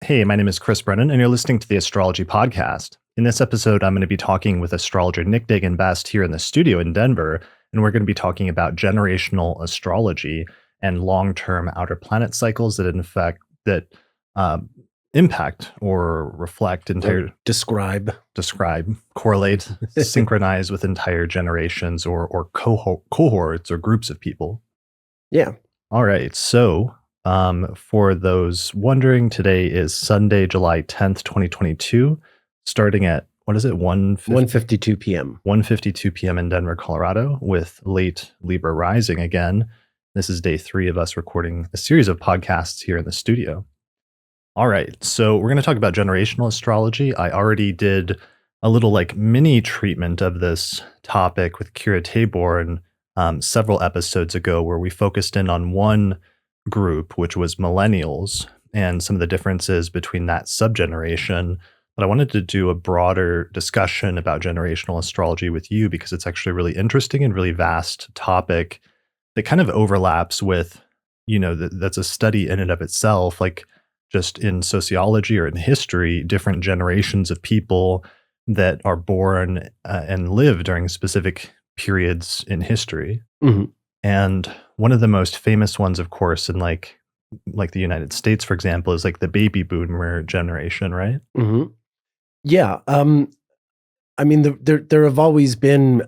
Hey, my name is Chris Brennan, and you're listening to the Astrology Podcast. In this episode, I'm going to be talking with astrologer Nick Dagan Best here in the studio in Denver, and we're going to be talking about generational astrology and long-term outer planet cycles that impact or reflect entire describe, correlate, synchronize with entire generations or cohorts or groups of people. Yeah. All right. So for those wondering, today is Sunday, July 10th, 2022, starting at, what is it, 1:52 p.m. 1:52 p.m. in Denver, Colorado, with late Libra rising again. This is day 3 of us recording a series of podcasts here in the studio. All right, so we're going to talk about generational astrology. I already did a little mini treatment of this topic with Kira Taborn several episodes ago, where we focused in on one group, which was millennials, and some of the differences between that subgeneration. But I wanted to do a broader discussion about generational astrology with you because it's actually a really interesting and really vast topic that kind of overlaps with, that's a study in and of itself, just in sociology or in history, different generations of people that are born and live during specific periods in history. Mm-hmm. And one of the most famous ones, of course, in like the United States, for example, is the baby boomer generation, right? Mm-hmm. Yeah. I mean, there have always been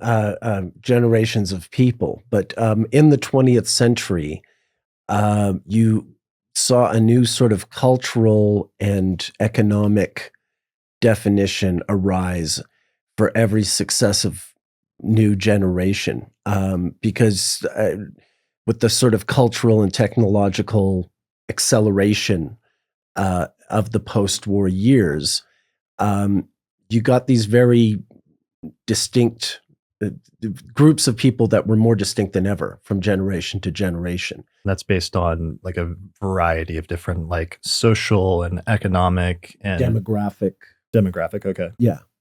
generations of people, but in the 20th century, you saw a new sort of cultural and economic definition arise for every successive new generation, because with the sort of cultural and technological acceleration of the post-war years, you got these very distinct groups of people that were more distinct than ever from generation to generation. That's based on a variety of different social and economic and demographic. Okay.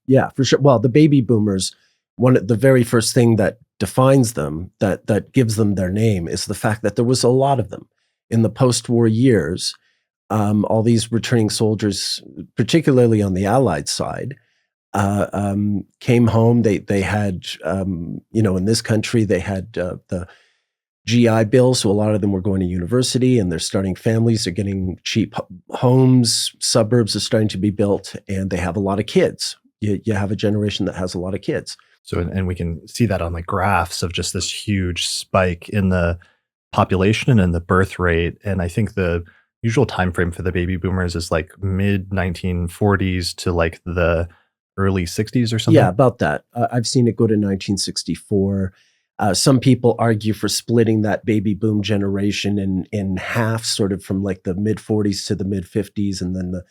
Yeah, for sure. Well, the baby boomers, the very first thing that defines them, that gives them their name, is the fact that there was a lot of them in the post-war years. All these returning soldiers, particularly on the Allied side, came home. They had, in this country, they had the GI Bill, so a lot of them were going to university and they're starting families. They're getting cheap homes. Suburbs are starting to be built, and they have a lot of kids. You have a generation that has a lot of kids. So, and we can see that on graphs of just this huge spike in the population and the birth rate. And I think the usual time frame for the baby boomers is mid 1940s to the early 60s or something. Yeah, about that. I've seen it go to 1964. Some people argue for splitting that baby boom generation in half, sort of from the mid 40s to the mid 50s, and then the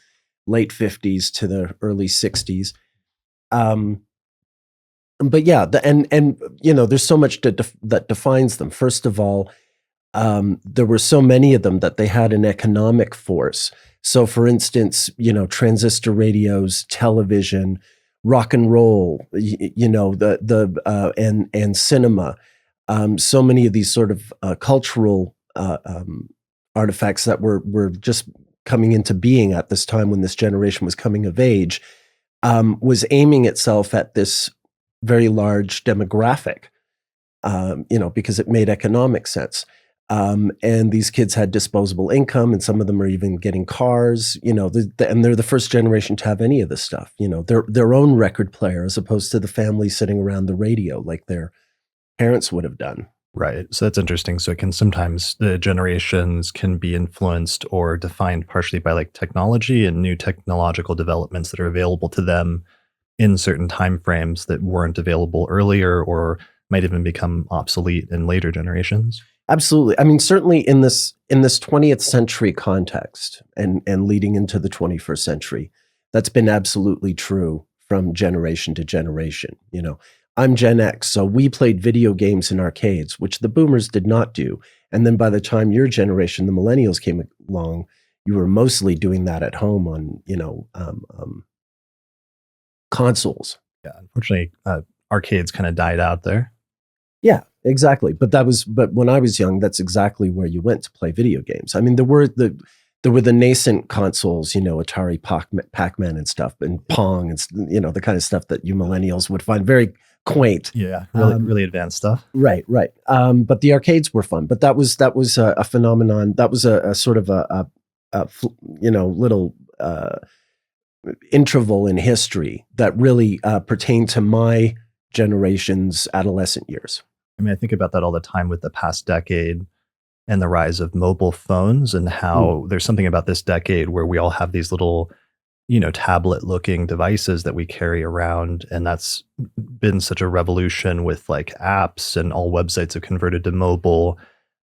late 50s to the early 60s. But yeah, there's so much that defines them. First of all, there were so many of them that they had an economic force. So, for instance, transistor radios, television, rock and roll, and cinema. So many of these sort of cultural artifacts that were just coming into being at this time when this generation was coming of age, was aiming itself at this very large demographic, because it made economic sense. And these kids had disposable income, and some of them are even getting cars, and they're the first generation to have any of this stuff, their own record player, as opposed to the family sitting around the radio like their parents would have done. Right. So that's interesting. So the generations can be influenced or defined partially by technology and new technological developments that are available to them in certain time frames that weren't available earlier or might even become obsolete in later generations. Absolutely. I mean, certainly in this 20th century context and leading into the 21st century, that's been absolutely true from generation to generation. I'm Gen X, so we played video games in arcades, which the boomers did not do. And then by the time your generation, the millennials, came along, you were mostly doing that at home on, consoles. Yeah, unfortunately, arcades kind of died out there. Yeah, exactly. But when I was young, that's exactly where you went to play video games. I mean, there were the nascent consoles, Atari, Pac-Man and stuff, and Pong, and the kind of stuff that you millennials would find very quaint. Yeah, really advanced stuff. Right. But the arcades were fun. But that was a phenomenon. That was a sort of a little interval in history that really pertained to my generation's adolescent years. I mean, I think about that all the time with the past decade and the rise of mobile phones, and how there's something about this decade where we all have these little, tablet-looking devices that we carry around, and that's been such a revolution with like apps, and all websites have converted to mobile,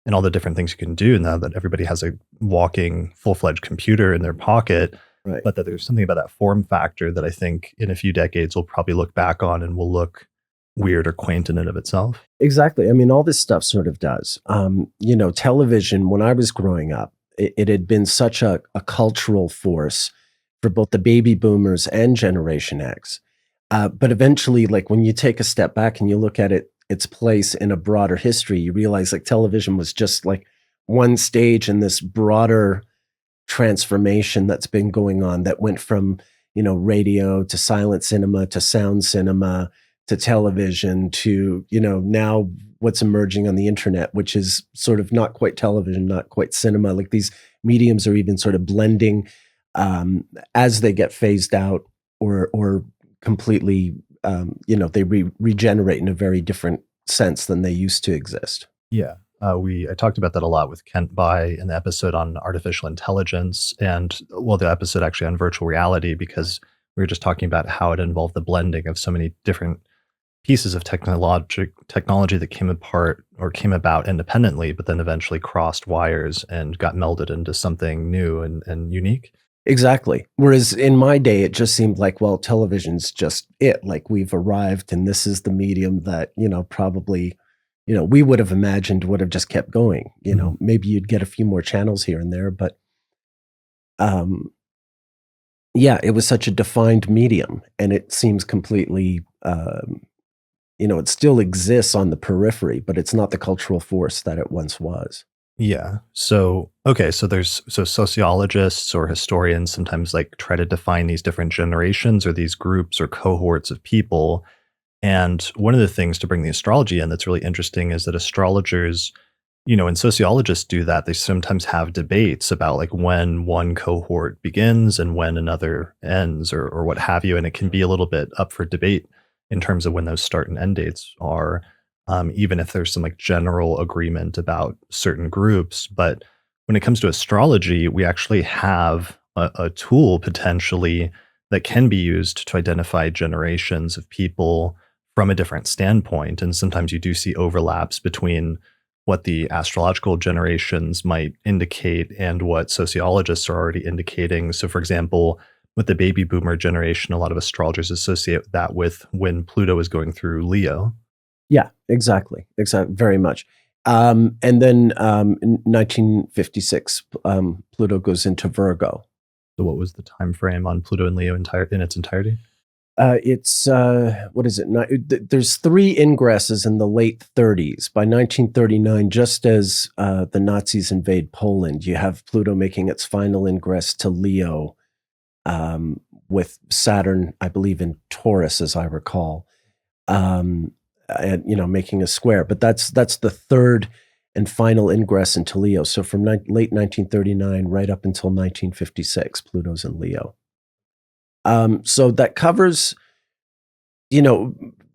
and all the different things you can do now that everybody has a walking full-fledged computer in their pocket. Right. But that there's something about that form factor that I think in a few decades we'll probably look back on and will look weird or quaint in and of itself. Exactly. I mean, all this stuff sort of does. Television, when I was growing up, it had been such a cultural force for both the baby boomers and Generation X. But eventually, like when you take a step back and you look at its place in a broader history, you realize like television was just like one stage in this broader transformation that's been going on, that went from, radio to silent cinema to sound cinema to television to, now what's emerging on the internet, which is sort of not quite television, not quite cinema. Like these mediums are even sort of blending as they get phased out or completely, they regenerate in a very different sense than they used to exist. Yeah. I talked about that a lot with Kent Bai in the episode on artificial intelligence, and the episode actually on virtual reality, because we were just talking about how it involved the blending of so many different pieces of technology that came about independently, but then eventually crossed wires and got melded into something new and unique. Exactly. Whereas in my day, it just seemed like, well, television's just it. Like we've arrived and this is the medium that, probably, we would have imagined would have just kept going. Maybe you'd get a few more channels here and there, but it was such a defined medium, and it seems completely, it still exists on the periphery, but it's not the cultural force that it once was. Yeah. So sociologists or historians sometimes like try to define these different generations or these groups or cohorts of people. And one of the things to bring the astrology in that's really interesting is that astrologers, and sociologists do that. They sometimes have debates about like when one cohort begins and when another ends or what have you. And it can be a little bit up for debate in terms of when those start and end dates are. Even if there's some like general agreement about certain groups. But when it comes to astrology, we actually have a tool potentially that can be used to identify generations of people from a different standpoint. And sometimes you do see overlaps between what the astrological generations might indicate and what sociologists are already indicating. So for example, with the baby boomer generation, a lot of astrologers associate that with when Pluto is going through Leo. Yeah, exactly. Very much. And then in 1956, Pluto goes into Virgo. So what was the time frame on Pluto and Leo in its entirety? It's, what is it? There's 3 ingresses in the late 30s. By 1939, just as the Nazis invade Poland, you have Pluto making its final ingress to Leo, with Saturn, I believe, in Taurus, as I recall. And making a square, but that's the third and final ingress into Leo. So from late 1939 right up until 1956, Pluto's in Leo. So that covers,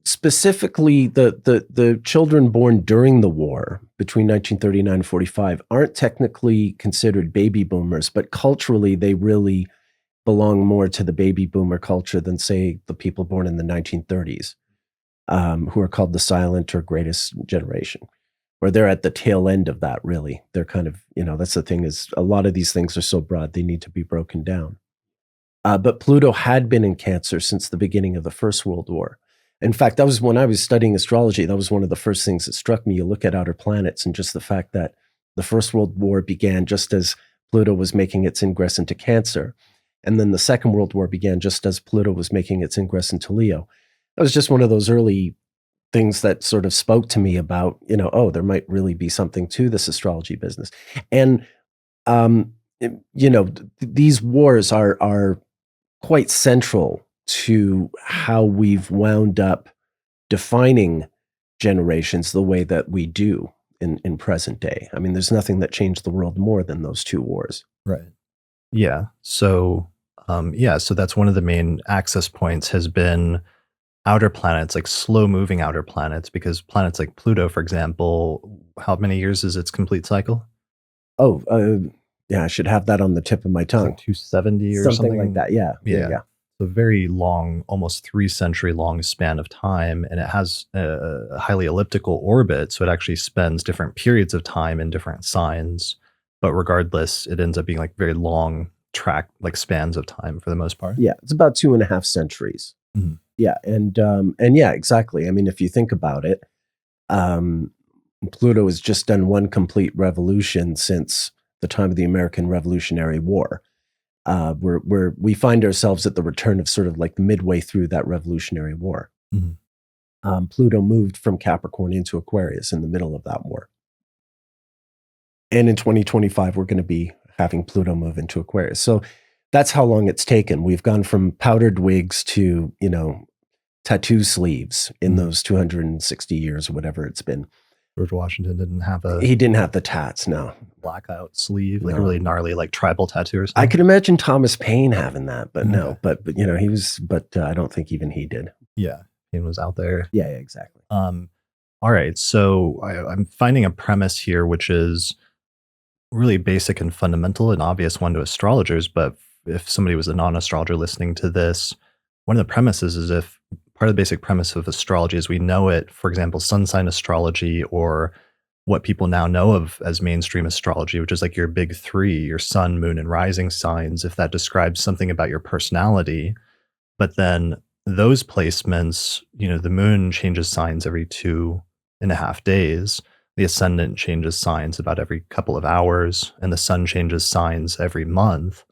specifically the children born during the war between 1939 and 45 aren't technically considered baby boomers, but culturally they really belong more to the baby boomer culture than, say, the people born in the 1930s. Who are called the silent or greatest generation, or they're at the tail end of that, really. They're kind of, that's the thing, is a lot of these things are so broad, they need to be broken down. But Pluto had been in Cancer since the beginning of the First World War. In fact, that was when I was studying astrology, that was one of the first things that struck me. You look at outer planets and just the fact that the First World War began just as Pluto was making its ingress into Cancer. And then the Second World War began just as Pluto was making its ingress into Leo. That was just one of those early things that sort of spoke to me about, there might really be something to this astrology business. And these wars are quite central to how we've wound up defining generations the way that we do in present day. I mean, there's nothing that changed the world more than those two wars. Right. Yeah. So, so that's one of the main access points has been outer planets, like slow moving outer planets, because planets like Pluto, for example, how many years is its complete cycle? Oh, yeah, I should have that on the tip of my It's tongue. like 270 or something like that. Yeah. A very long, almost 3 century long span of time, and it has a highly elliptical orbit, so it actually spends different periods of time in different signs. But regardless, it ends up being like very long track, like spans of time for the most part. Yeah, it's about 2.5 centuries. Mhm. Yeah, and yeah, exactly. I mean, if you think about it, Pluto has just done one complete revolution since the time of the American Revolutionary War. We find ourselves at the return of sort of like midway through that Revolutionary War. Mhm. Pluto moved from Capricorn into Aquarius in the middle of that war. And in 2025, we're going to be having Pluto move into Aquarius. So that's how long it's taken. We've gone from powdered wigs to, tattoo sleeves in those 260 years or whatever it's been. George Washington He didn't have the tats, no. blackout sleeve, like No. a really gnarly, like tribal tattoo or I something. could imagine Thomas Paine having that, but no. Okay. But he was, but I don't think even he did. Yeah, he was out there. Yeah, exactly. All right, so I'm finding a premise here, which is really basic and fundamental and obvious one to astrologers. But if somebody was a non-astrologer listening to this, one of the premises is if part of the basic premise of astrology as we know it, for example, sun sign astrology, or what people now know of as mainstream astrology, which is like your big three, your sun, moon, and rising signs, if that describes something about your personality. But then those placements, the moon changes signs every 2.5 days. The ascendant changes signs about every couple of hours, and the sun changes signs every month.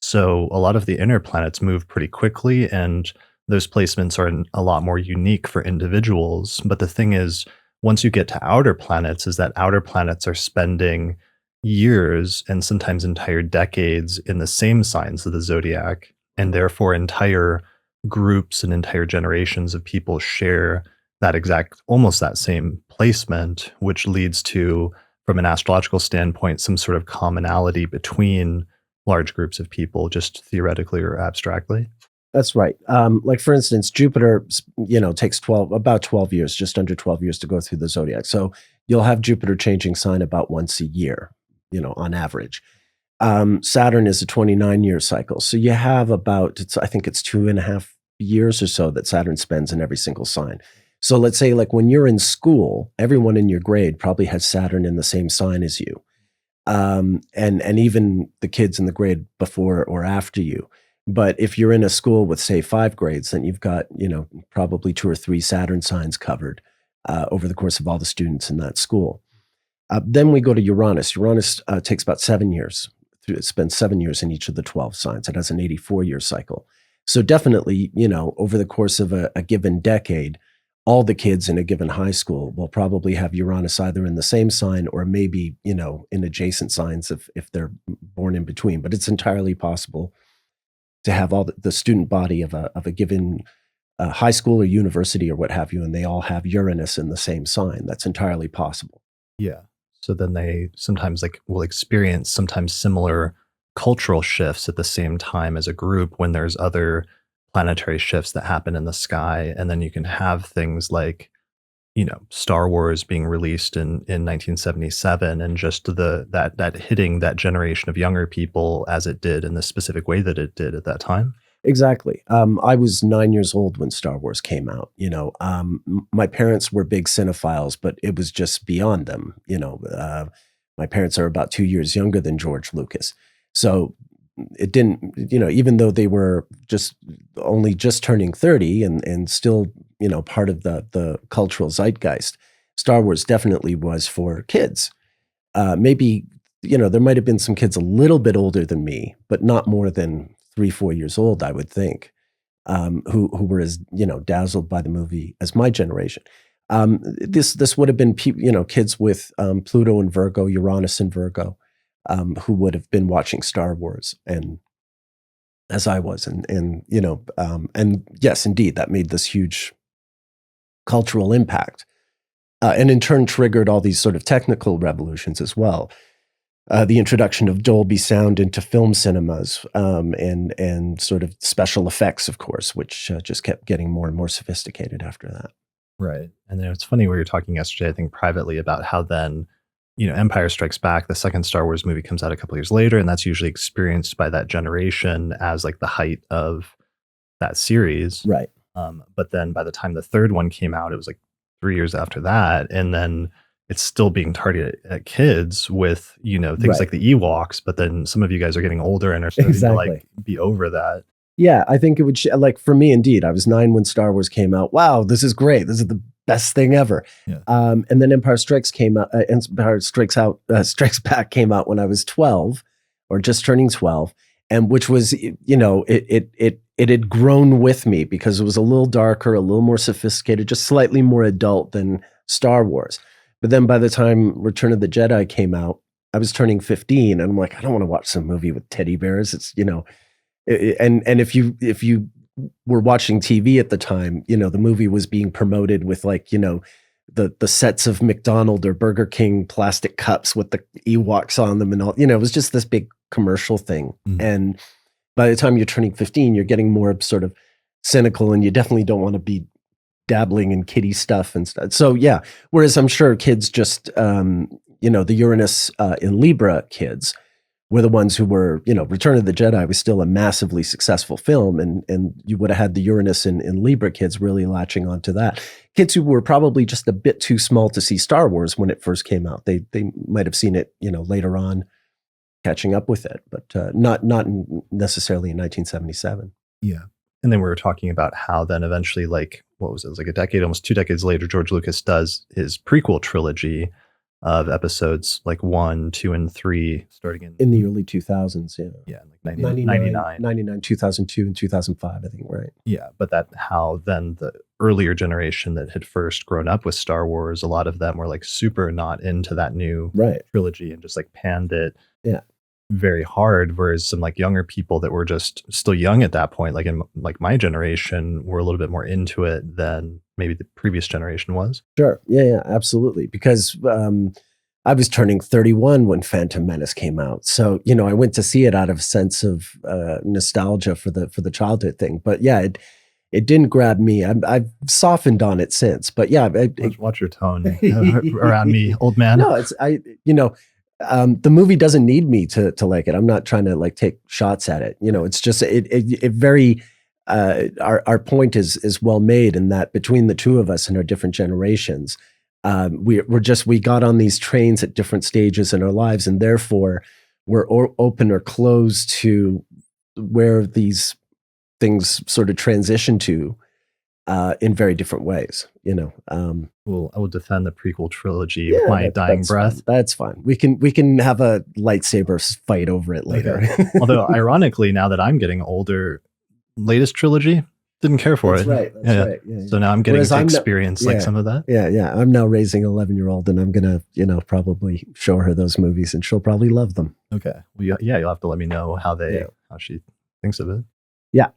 So a lot of the inner planets move pretty quickly, and those placements are a lot more unique for individuals. But the thing is, once you get to outer planets, is that outer planets are spending years and sometimes entire decades in the same signs of the zodiac, and therefore entire groups and entire generations of people share that exact, almost that same placement, which leads to, from an astrological standpoint, some sort of commonality between large groups of people, just theoretically or abstractly. That's right. Like for instance, Jupiter, takes about 12 years, just under 12 years to go through the zodiac. So you'll have Jupiter changing sign about once a year, on average. Saturn is a 29-year cycle. So you have I think it's 2.5 years or so that Saturn spends in every single sign. So let's say like when you're in school, everyone in your grade probably has Saturn in the same sign as you. And even the kids in the grade before or after you. But if you're in a school with, say, 5 grades, then you've got, probably 2 or 3 Saturn signs covered over the course of all the students in that school. Then we go to Uranus. Uranus takes about 7 years. It spends 7 years in each of the 12 signs. It has an 84-year cycle. So definitely, over the course of a given decade, all the kids in a given high school will probably have Uranus either in the same sign or maybe, in adjacent signs if they're born in between. But it's entirely possible to have all the student body of a given high school or university or what have you, and they all have Uranus in the same sign. That's entirely possible. Yeah. So then they sometimes will experience sometimes similar cultural shifts at the same time as a group when there's other planetary shifts that happen in the sky. And then you can have things like, Star Wars being released in 1977 and just that hitting that generation of younger people as it did in the specific way that it did at that time. Exactly. I was 9 years old when Star Wars came out. My parents were big cinephiles, but it was just beyond them. My parents are about 2 years younger than George Lucas. So it didn't, even though they were only just turning 30 and still, part of the cultural zeitgeist, Star Wars definitely was for kids. Maybe, there might have been some kids a little bit older than me, but not more than 3-4 years old, I would think, who were as, dazzled by the movie as my generation. This would have been, kids with Pluto and Virgo, Uranus and Virgo. who would have been watching Star Wars, and as I was, and and yes, indeed, that made this huge cultural impact, and in turn triggered all these sort of technical revolutions as well. The introduction of Dolby sound into film cinemas, and sort of special effects, of course, which just kept getting more and more sophisticated after that. Right. And then it's funny, we were talking yesterday, I think privately, about how then, Empire Strikes Back, the second Star Wars movie, comes out a couple years later, and that's usually experienced by that generation as like the height of that series. Right. But then by the time the third one came out, it was like 3 years after that. And then it's still being targeted at kids with, things like the Ewoks, but then some of you guys are getting older and are starting to like be over that. Yeah, I think it would, like for me, indeed, I was 9 when Star Wars came out. Wow, this is great. This is the best thing ever. Yeah. And then Empire Strikes Back came out when I was 12 or just turning 12. And which was, it had grown with me because it was a little darker, a little more sophisticated, just slightly more adult than Star Wars. But then by the time Return of the Jedi came out, I was turning 15 and I'm like, I don't want to watch some movie with teddy bears. It's, and if you were watching TV at the time, the movie was being promoted with like, the sets of McDonald's or Burger King plastic cups with the Ewoks on them and all, it was just this big commercial thing. Mm-hmm. And by the time you're turning 15, you're getting more sort of cynical, and you definitely don't want to be dabbling in kiddie stuff and stuff. So yeah, whereas I'm sure kids just, the Uranus and Libra kids were the ones who were, Return of the Jedi was still a massively successful film, and you would have had the Uranus and Libra kids really latching onto that. Kids who were probably just a bit too small to see Star Wars when it first came out. They might have seen it, later on, catching up with it, but not necessarily in 1977. Yeah. And then we were talking about how then eventually, like, what was it? It was like a decade, almost 2 decades later, George Lucas does his prequel trilogy of episodes like 1, 2, and 3, starting in the early 2000s. Yeah. Like 99, 2002, and 2005, I think, right? Yeah. But that how then the earlier generation that had first grown up with Star Wars, a lot of them were like super not into that new trilogy and just like panned it. Yeah. Very hard, whereas some like younger people that were just still young at that point, like in like my generation, were a little bit more into it than maybe the previous generation was. Sure. Yeah, absolutely. Because I was turning 31 when Phantom Menace came out. So, I went to see it out of a sense of nostalgia for the childhood thing. But yeah, it didn't grab me. I've softened on it since. But yeah. Watch your tone around me, old man. No, the movie doesn't need me to like it. I'm not trying to like take shots at it. It's just it very our point is well made in that between the two of us and our different generations, we got on these trains at different stages in our lives, and therefore we're open or closed to where these things sort of transition to in very different ways. Well, I will defend the prequel trilogy with my dying breath. Fine. That's fine. We can have a lightsaber fight over it later. Okay. Although ironically, now that I'm getting older, latest trilogy, didn't care for it. Right. That's right. Yeah. So now I'm getting to experience like some of that. Yeah. I'm now raising an 11-year-old, and I'm gonna, probably show her those movies, and she'll probably love them. Okay. Well, yeah, you'll have to let me know how she thinks of it. Yeah.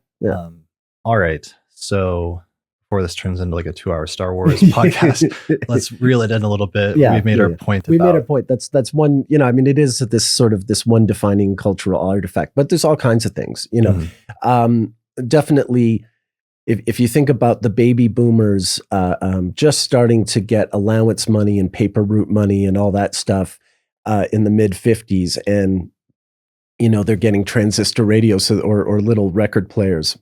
All right. So before this turns into like a 2-hour Star Wars podcast, let's reel it in a little bit. Yeah, We've made our point. We made our point. That's one, it is this sort of this one defining cultural artifact, but there's all kinds of things, definitely. If you think about the baby boomers just starting to get allowance money and paper route money and all that stuff in the mid 50s, and they're getting transistor radios or little record players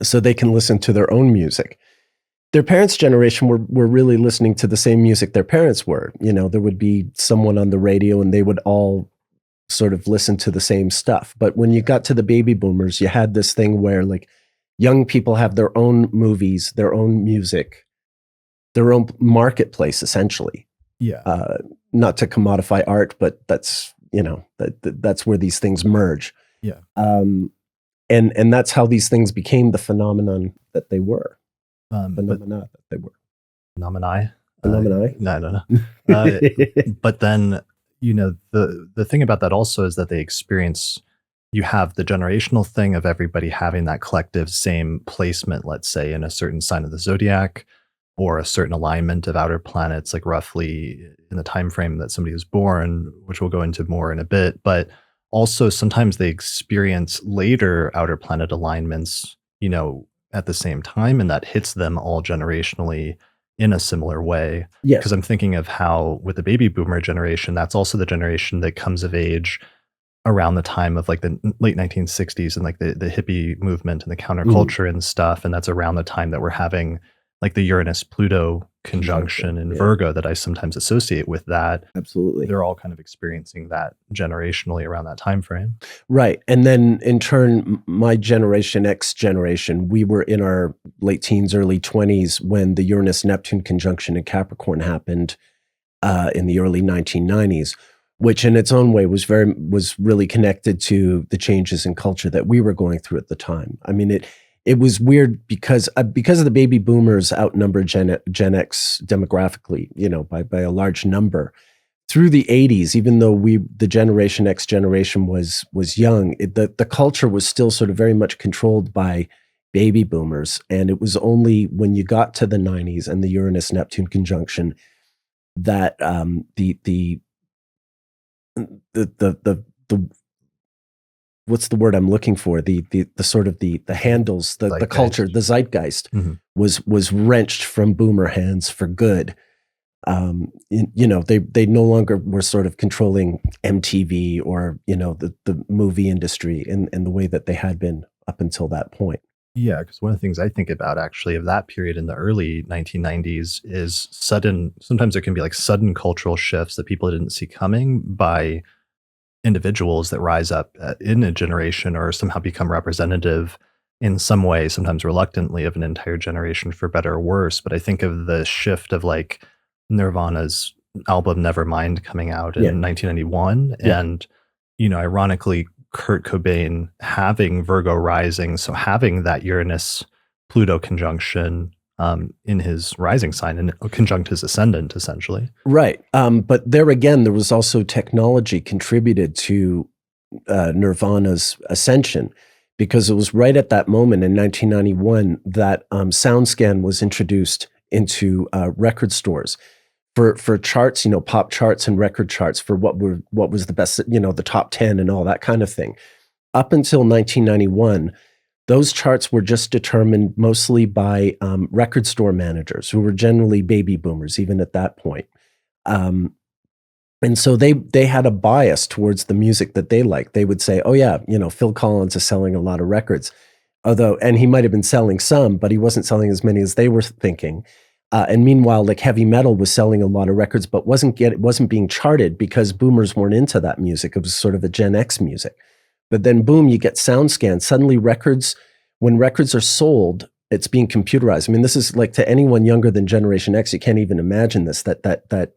so they can listen to their own music. Their parents' generation were really listening to the same music their parents were. There would be someone on the radio and they would all sort of listen to the same stuff. But when you got to the baby boomers, you had this thing where like young people have their own movies, their own music, their own marketplace, essentially. Yeah. Not to commodify art, but that's, that's where these things merge. Yeah. And that's how these things became the phenomenon that they were. Phenomena that they were. Phenomeni? Phenomeni? No. But then, the thing about that also is that they experience, you have the generational thing of everybody having that collective same placement, let's say, in a certain sign of the zodiac or a certain alignment of outer planets, like roughly in the time frame that somebody was born, which we'll go into more in a bit. But also sometimes they experience later outer planet alignments, at the same time, and that hits them all generationally in a similar way. Yes. Because I'm thinking of how with the baby boomer generation, that's also the generation that comes of age around the time of like the late 1960s and like the hippie movement and the counterculture and stuff. And that's around the time that we're having like the Uranus Pluto conjunction in Virgo that I sometimes associate with that. Absolutely. They're all kind of experiencing that generationally around that time frame. Right. And then in turn, my generation, X generation, we were in our late teens, early 20s when the Uranus-Neptune conjunction in Capricorn happened in the early 1990s, which in its own way was really connected to the changes in culture that we were going through at the time. I mean, it was weird because of the baby boomers outnumbered Gen X demographically, by a large number. Through the 80s, even though the Generation X generation was young, the culture was still sort of very much controlled by baby boomers. And it was only when you got to the 90s and the Uranus-Neptune conjunction that the what's the word I'm looking for? The sort of the handles, the culture, the zeitgeist was wrenched from boomer hands for good. They no longer were sort of controlling MTV or, the movie industry in the way that they had been up until that point. Yeah, because one of the things I think about actually of that period in the early 1990s is sometimes there can be like sudden cultural shifts that people didn't see coming by individuals that rise up in a generation or somehow become representative in some way, sometimes reluctantly, of an entire generation for better or worse. But I think of the shift of like Nirvana's album Nevermind coming out in 1991. Yeah. And, ironically, Kurt Cobain having Virgo rising, so having that Uranus-Pluto conjunction in his rising sign and conjunct his ascendant, essentially. Right. But there again, there was also technology contributed to Nirvana's ascension, because it was right at that moment in 1991 that SoundScan was introduced into record stores for charts, pop charts and record charts for what was the best, the top 10 and all that kind of thing. Up until 1991, those charts were just determined mostly by record store managers who were generally baby boomers, even at that point. And so they had a bias towards the music that they liked. They would say, oh yeah, Phil Collins is selling a lot of records. And he might have been selling some, but he wasn't selling as many as they were thinking. And meanwhile, like heavy metal was selling a lot of records, but wasn't being charted because boomers weren't into that music. It was sort of a Gen X music. But then boom, you get SoundScan. Suddenly when records are sold, it's being computerized. I mean, this is like, to anyone younger than Generation X, you can't even imagine this, that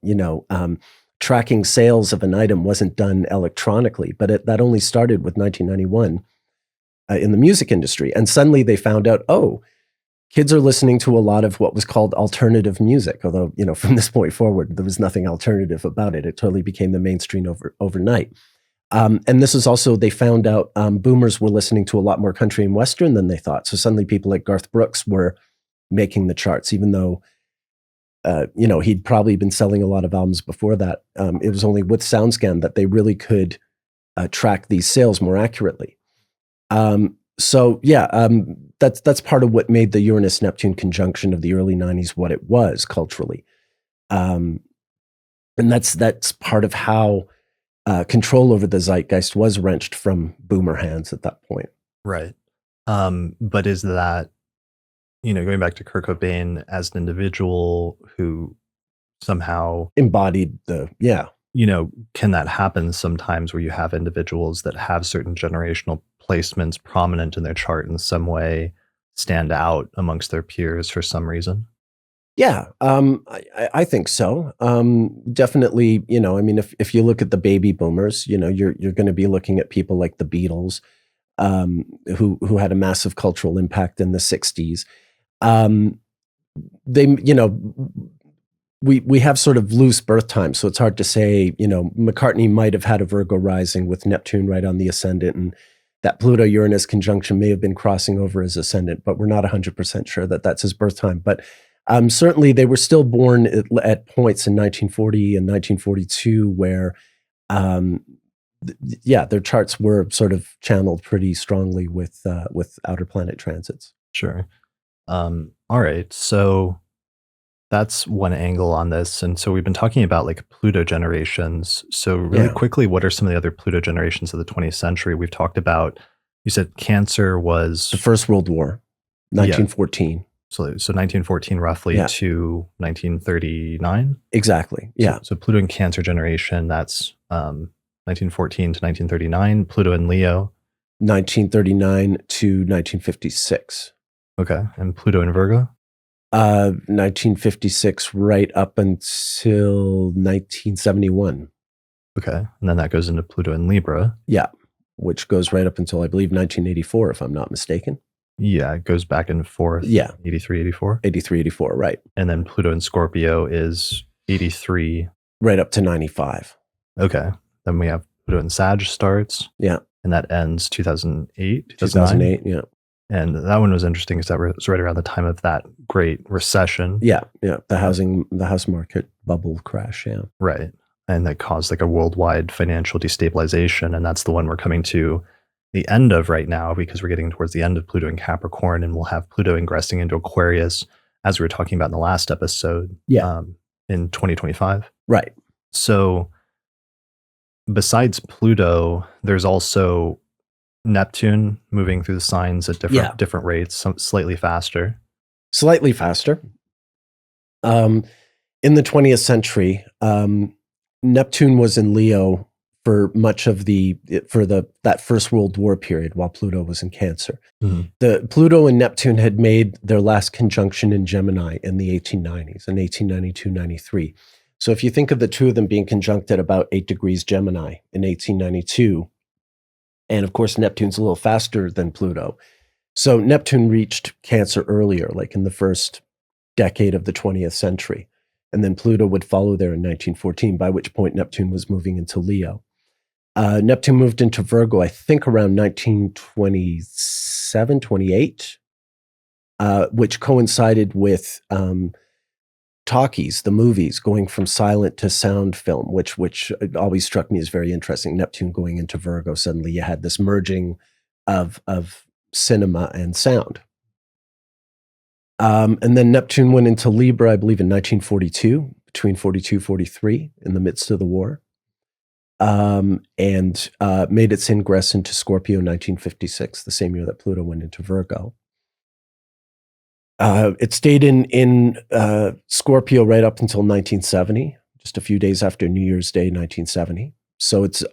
tracking sales of an item wasn't done electronically, but that only started with 1991 in the music industry. And suddenly they found out, kids are listening to a lot of what was called alternative music, although, from this point forward, there was nothing alternative about it. It totally became the mainstream overnight. And this is also, they found out boomers were listening to a lot more country and Western than they thought. So suddenly people like Garth Brooks were making the charts, even though, he'd probably been selling a lot of albums before that. It was only with SoundScan that they really could track these sales more accurately. That's part of what made the Uranus-Neptune conjunction of the early 90s what it was culturally. And that's part of how control over the zeitgeist was wrenched from boomer hands at that point. Right. But is that, going back to Kurt Cobain as an individual who somehow embodied can that happen sometimes where you have individuals that have certain generational placements prominent in their chart in some way stand out amongst their peers for some reason? Yeah, I think so. Definitely, if you look at the baby boomers, you're going to be looking at people like the Beatles, who had a massive cultural impact in the 60s. we have sort of loose birth time, so it's hard to say. McCartney might have had a Virgo rising with Neptune right on the ascendant, and that Pluto-Uranus conjunction may have been crossing over his ascendant, but we're not 100% sure that that's his birth time. But certainly they were still born at points in 1940 and 1942 where, their charts were sort of channeled pretty strongly with outer planet transits. Sure. All right. So that's one angle on this. And so we've been talking about like Pluto generations. So really quickly, what are some of the other Pluto generations of the 20th century? We've talked about, you said Cancer was the First World War, 1914. Yeah. So 1914 roughly to 1939? Exactly. Yeah. So Pluto and Cancer generation, that's 1914 to 1939. Pluto and Leo. 1939 to 1956. Okay. And Pluto and Virgo? 1956 right up until 1971. Okay. And then that goes into Pluto and Libra. Yeah. Which goes right up until, I believe, 1984, if I'm not mistaken. Yeah. It goes back and forth. Yeah. 83, 84. 83, 84, right. And then Pluto and Scorpio is 83. Right up to 95. Okay. Then we have Pluto and Sag starts. Yeah. And that ends 2008, 2008, yeah. And that one was interesting because that was right around the time of that great recession. Yeah, yeah. The house market bubble crash, yeah. Right. And that caused like a worldwide financial destabilization. And that's the one we're coming to the end of right now because we're getting towards the end of Pluto in Capricorn, and we'll have Pluto ingressing into Aquarius, as we were talking about in the last episode, in 2025. Right. So besides Pluto, there's also Neptune moving through the signs at different rates, some slightly faster. Slightly faster. In the 20th century, Neptune was in Leo for much of that First World War period while Pluto was in Cancer. Mm-hmm. The Pluto and Neptune had made their last conjunction in Gemini in the 1890s, in 1892-93. So if you think of the two of them being conjunct at about 8 degrees Gemini in 1892, and of course, Neptune's a little faster than Pluto. So Neptune reached Cancer earlier, like in the first decade of the 20th century. And then Pluto would follow there in 1914, by which point Neptune was moving into Leo. Neptune moved into Virgo, I think around 1927, 28, which coincided with talkies, the movies, going from silent to sound film, which always struck me as very interesting. Neptune going into Virgo, suddenly you had this merging of cinema and sound. And then Neptune went into Libra, I believe, in 1942, between 42 and 43, in the midst of the war, and made its ingress into Scorpio in 1956, the same year that Pluto went into Virgo. It stayed in Scorpio right up until 1970, just a few days after New Year's Day, 1970. So it's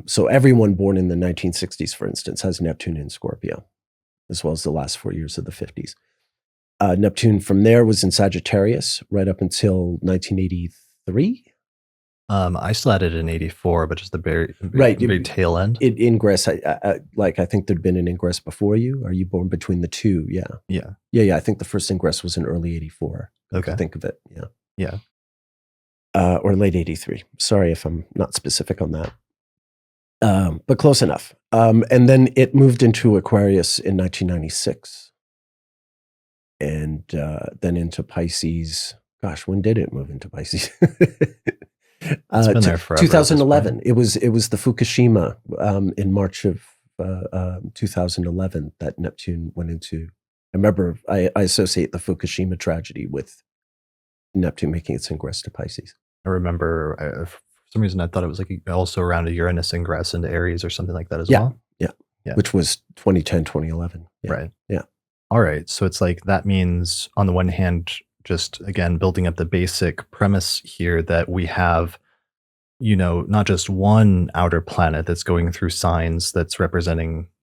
so everyone born in the 1960s, for instance, has Neptune in Scorpio, as well as the last 4 years of the 50s. Neptune from there was in Sagittarius right up until 1983. I still had it in 84, but just the very tail end. Ingress, I think there'd been an ingress before you. Are you born between the two? Yeah. I think the first ingress was in early 84. Okay. Think of it. Yeah. Or late 83. Sorry if I'm not specific on that. But close enough. And then it moved into Aquarius in 1996. And then into Pisces. Gosh, when did it move into Pisces? It's been there forever. 2011. It was the Fukushima in March of 2011 that Neptune went into. I remember I associate the Fukushima tragedy with Neptune making its ingress to Pisces. I remember for some reason I thought it was like also around a Uranus ingress into Aries or something like that as well. Yeah. Which was 2010, 2011. Yeah. Right. Yeah. All right. So it's like that means on the one hand, just again, building up the basic premise here that we have, not just one outer planet that's going through signs that's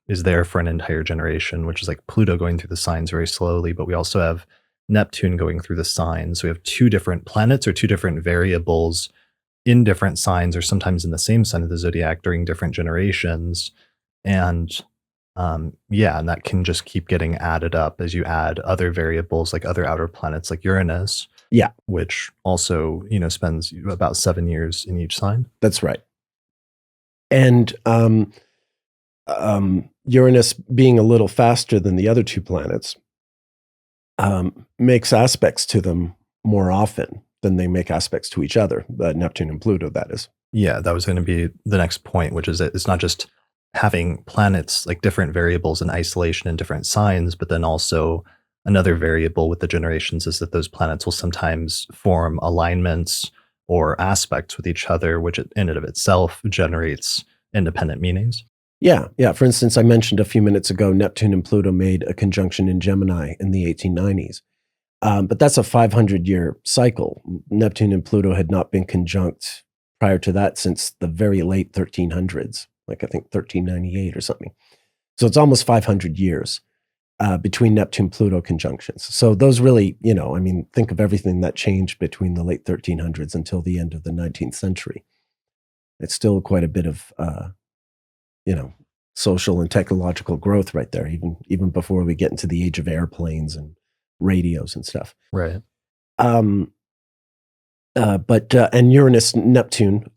is there for an entire generation, which is like Pluto going through the signs very slowly, but we also have Neptune going through the signs. So we have two different planets or two different variables in different signs or sometimes in the same sign of the zodiac during different generations. And and that can just keep getting added up as you add other variables like other outer planets like Uranus. Yeah. which also, spends about 7 years in each sign. That's right. And Uranus being a little faster than the other two planets makes aspects to them more often than they make aspects to each other, Neptune and Pluto, that is. Yeah, that was going to be the next point, which is that it's not just having planets, like different variables in isolation in different signs, but then also another variable with the generations is that those planets will sometimes form alignments or aspects with each other, which in and of itself generates independent meanings. Yeah. For instance, I mentioned a few minutes ago, Neptune and Pluto made a conjunction in Gemini in the 1890s. But that's a 500-year cycle. Neptune and Pluto had not been conjunct prior to that since the very late 1300s, like I think 1398 or something. So it's almost 500 years between Neptune-Pluto conjunctions. So those really, think of everything that changed between the late 1300s until the end of the 19th century. It's still quite a bit of, social and technological growth right there, even before we get into the age of airplanes and radios and stuff. Right. And Uranus, Neptune,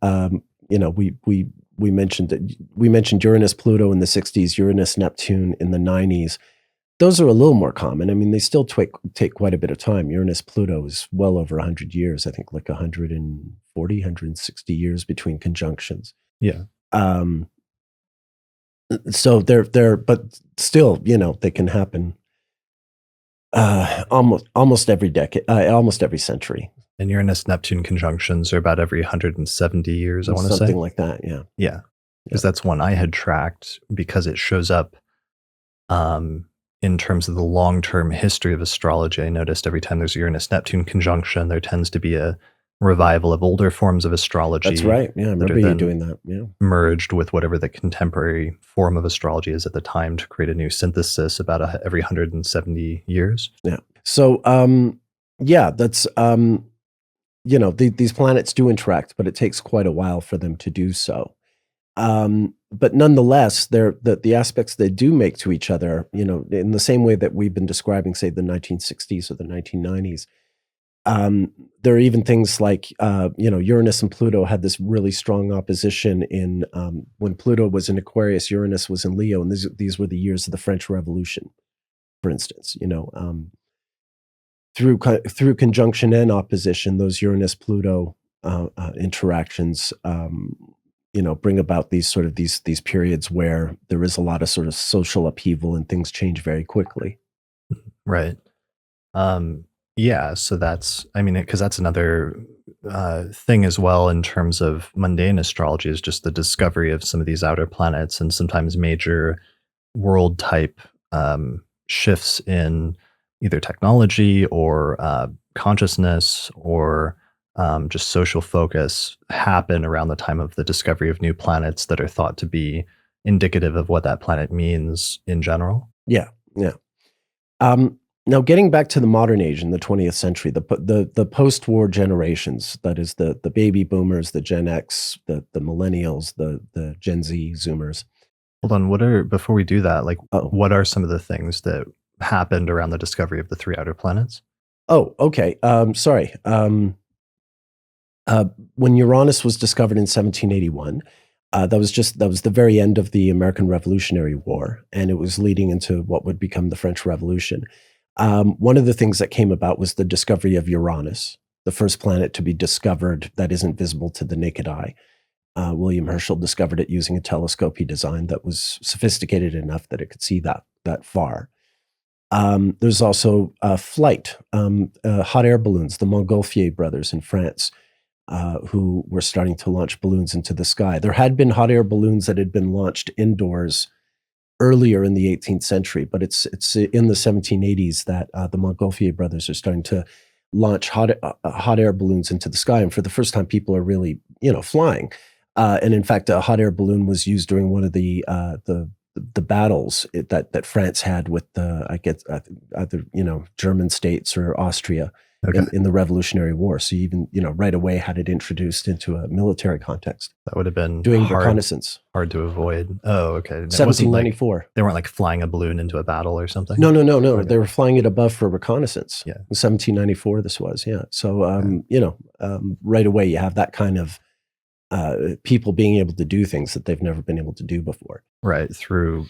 we mentioned Uranus, Pluto in the 60s, Uranus, Neptune in the 90s. Those are a little more common. I mean, they still take quite a bit of time. Uranus, Pluto is well over 100 years. I think like 140, 160 years between conjunctions. Yeah. So but still, they can happen almost every decade, almost every century. And Uranus-Neptune conjunctions are about every 170 years, I want to say. Something like that, yeah. Yeah, because that's one I had tracked because it shows up in terms of the long-term history of astrology. I noticed every time there's a Uranus-Neptune conjunction, there tends to be a revival of older forms of astrology. That's right, yeah, I remember you doing that, yeah. Merged with whatever the contemporary form of astrology is at the time to create a new synthesis about every 170 years. Yeah, so that's... these planets do interact, but it takes quite a while for them to do so. But nonetheless, the aspects they do make to each other, in the same way that we've been describing, say, the 1960s or the 1990s, there are even things like, Uranus and Pluto had this really strong opposition in when Pluto was in Aquarius, Uranus was in Leo, and these were the years of the French Revolution, for instance, through conjunction and opposition, those Uranus-Pluto interactions, bring about these periods where there is a lot of sort of social upheaval and things change very quickly. Right. Yeah. So because that's another thing as well in terms of mundane astrology is just the discovery of some of these outer planets and sometimes major world type shifts in either technology or consciousness or just social focus happen around the time of the discovery of new planets that are thought to be indicative of what that planet means in general. Yeah. Now, getting back to the modern age in the 20th century, the post-war generations, that is the baby boomers, the Gen X, the millennials, the Gen Z Zoomers. Hold on, before we do that, what are some of the things that happened around the discovery of the three outer planets? Oh, okay. Sorry. When Uranus was discovered in 1781, that was the very end of the American Revolutionary War, and it was leading into what would become the French Revolution. One of the things that came about was the discovery of Uranus, the first planet to be discovered that isn't visible to the naked eye. William Herschel discovered it using a telescope he designed that was sophisticated enough that it could see that far. There's also flight, hot air balloons, the Montgolfier brothers in France, who were starting to launch balloons into the sky. There had been hot air balloons that had been launched indoors earlier in the 18th century, but it's in the 1780s that the Montgolfier brothers are starting to launch hot air balloons into the sky, and for the first time, people are really flying. And in fact, a hot air balloon was used during one of the battles that France had with either German states or Austria Okay. in the Revolutionary War. So you even, right away had it introduced into a military context. That would have been Doing reconnaissance. Hard to avoid. Oh, okay. It 1794. They weren't like flying a balloon into a battle or something? No. Okay. They were flying it above for reconnaissance. Yeah. 1794 this was, yeah. So, right away you have that kind of people being able to do things that they've never been able to do before. Right, through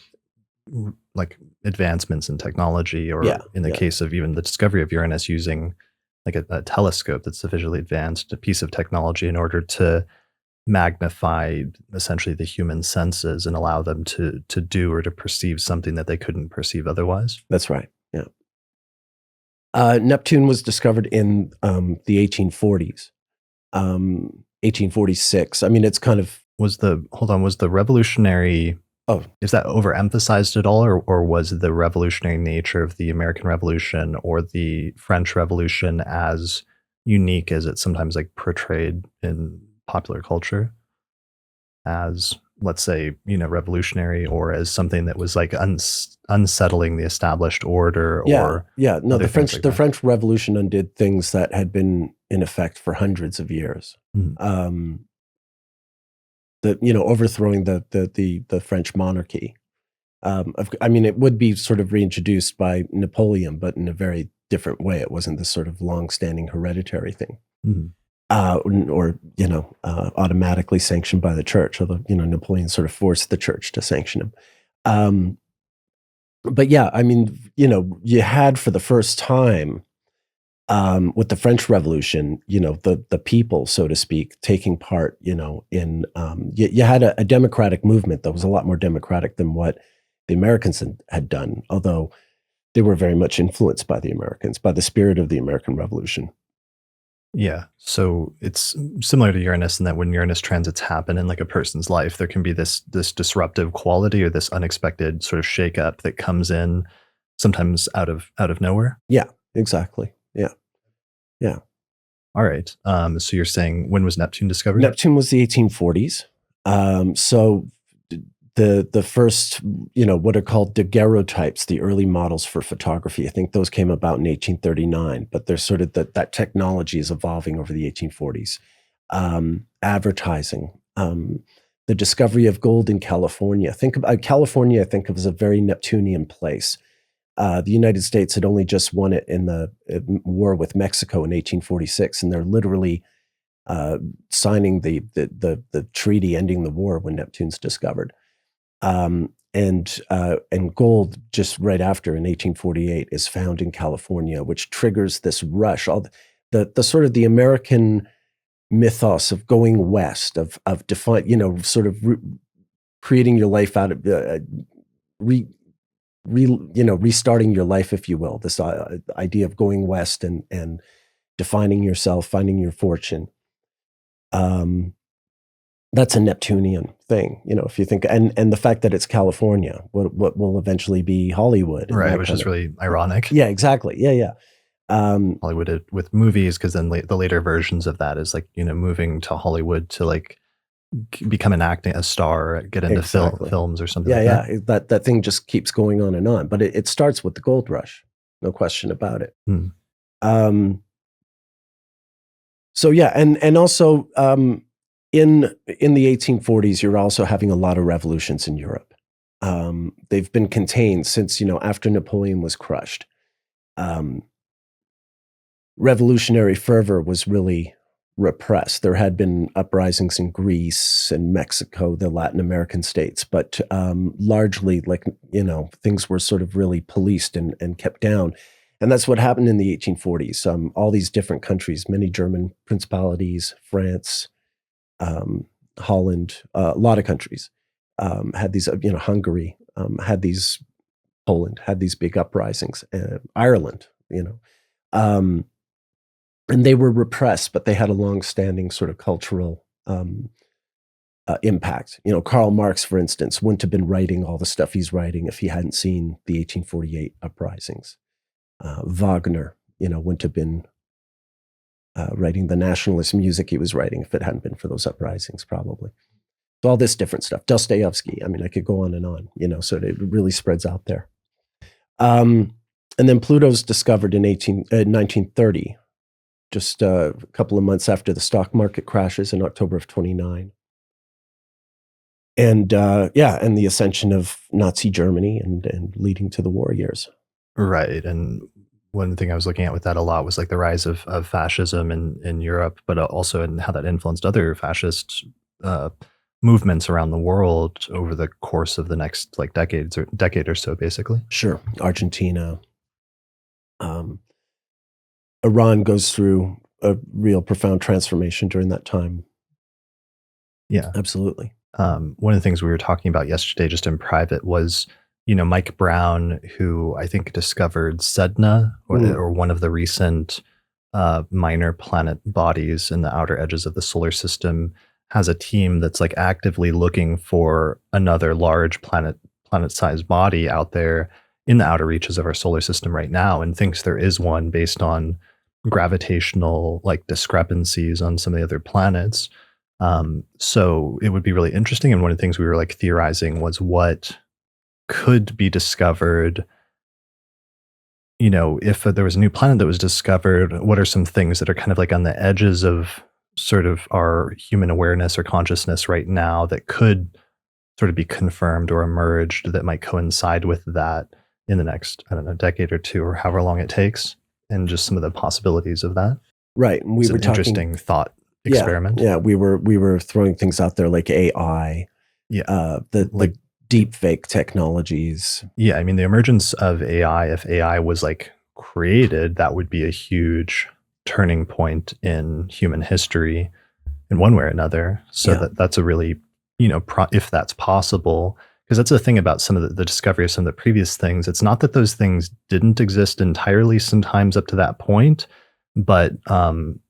like advancements in technology, or in the case of even the discovery of Uranus, using like a telescope that's sufficiently advanced, a piece of technology, in order to magnify essentially the human senses and allow them to do or to perceive something that they couldn't perceive otherwise. That's right. Yeah. Neptune was discovered in the 1840s, 1846. I mean, it's kind of was the revolutionary. Oh, is that overemphasized at all, or was the revolutionary nature of the American Revolution or the French Revolution as unique as it's sometimes like portrayed in popular culture, as, let's say, revolutionary, or as something that was like unsettling the established order? No, the French Revolution undid things that had been in effect for hundreds of years. Mm-hmm. Overthrowing the French monarchy. It would be sort of reintroduced by Napoleon, but in a very different way. It wasn't this sort of long-standing hereditary thing, or automatically sanctioned by the church. Although Napoleon sort of forced the church to sanction him. But yeah, you had for the first time, with the French Revolution, the people, so to speak, taking part, in, you had a democratic movement that was a lot more democratic than what the Americans had done, although they were very much influenced by the Americans, by the spirit of the American Revolution. Yeah. So it's similar to Uranus in that when Uranus transits happen in like a person's life, there can be this disruptive quality, or this unexpected sort of shakeup that comes in sometimes out of nowhere. Yeah, exactly. Yeah. All right. So you're saying, when was Neptune discovered? Neptune was the 1840s. So the first, what are called daguerreotypes, the early models for photography, I think those came about in 1839, but there's sort of that technology is evolving over the 1840s. Advertising, the discovery of gold in California. Think about California, I think of as a very Neptunian place. The United States had only just won it in the war with Mexico in 1846, and they're literally signing the treaty ending the war when Neptune's discovered. And gold just right after in 1848 is found in California, which triggers this rush. All the sort of the American mythos of going west, of creating your life out of restarting your life, if you will, this idea of going west and defining yourself, finding your fortune. That's a Neptunian thing, if you think, and the fact that it's California, what will eventually be Hollywood. Right, which is really ironic. Yeah, exactly. Yeah. Hollywood with movies, because then the later versions of that is like, moving to Hollywood to like become a star, get into films or something. That thing just keeps going on and on, but it starts with the gold rush, no question about it. So yeah, and also in the 1840s, you're also having a lot of revolutions in Europe. They've been contained since after Napoleon was crushed. Revolutionary fervor was really repressed. There had been uprisings in Greece and Mexico, the Latin American states, but largely, things were sort of really policed and kept down. And that's what happened in the 1840s. All these different countries, many German principalities, France, Holland, a lot of countries had these, Hungary had these, Poland had these big uprisings, Ireland, and they were repressed, but they had a long-standing sort of cultural impact. Karl Marx, for instance, wouldn't have been writing all the stuff he's writing if he hadn't seen the 1848 uprisings. Wagner, wouldn't have been writing the nationalist music he was writing if it hadn't been for those uprisings, probably. So all this different stuff. Dostoevsky, I could go on and on, so it really spreads out there. And then Pluto's discovered in 1930. just a couple of months after the stock market crashes in October of 29. And and the ascension of Nazi Germany and leading to the war years. Right. And one thing I was looking at with that a lot was like the rise of fascism in Europe, but also in how that influenced other fascist movements around the world over the course of the next like decade or so, basically. Sure. Argentina. Iran goes through a real profound transformation during that time. Yeah. Absolutely. One of the things we were talking about yesterday, just in private, was, Mike Brown, who I think discovered Sedna, or one of the recent minor planet bodies in the outer edges of the solar system, has a team that's like actively looking for another large planet-sized body out there in the outer reaches of our solar system right now, and thinks there is one based on gravitational like discrepancies on some of the other planets. So it would be really interesting. And one of the things we were like theorizing was what could be discovered, if there was a new planet that was discovered, what are some things that are kind of like on the edges of sort of our human awareness or consciousness right now that could sort of be confirmed or emerged that might coincide with that in the next, I don't know, decade or two, or however long it takes, and just some of the possibilities of that. Right. And we were talking, interesting thought experiment. Yeah, we were throwing things out there like AI, the deep fake technologies. Yeah, I mean, the emergence of AI, if AI was like created, that would be a huge turning point in human history in one way or another. So that's a really, if that's possible, because that's the thing about some of the discovery of some of the previous things. It's not that those things didn't exist entirely sometimes up to that point, but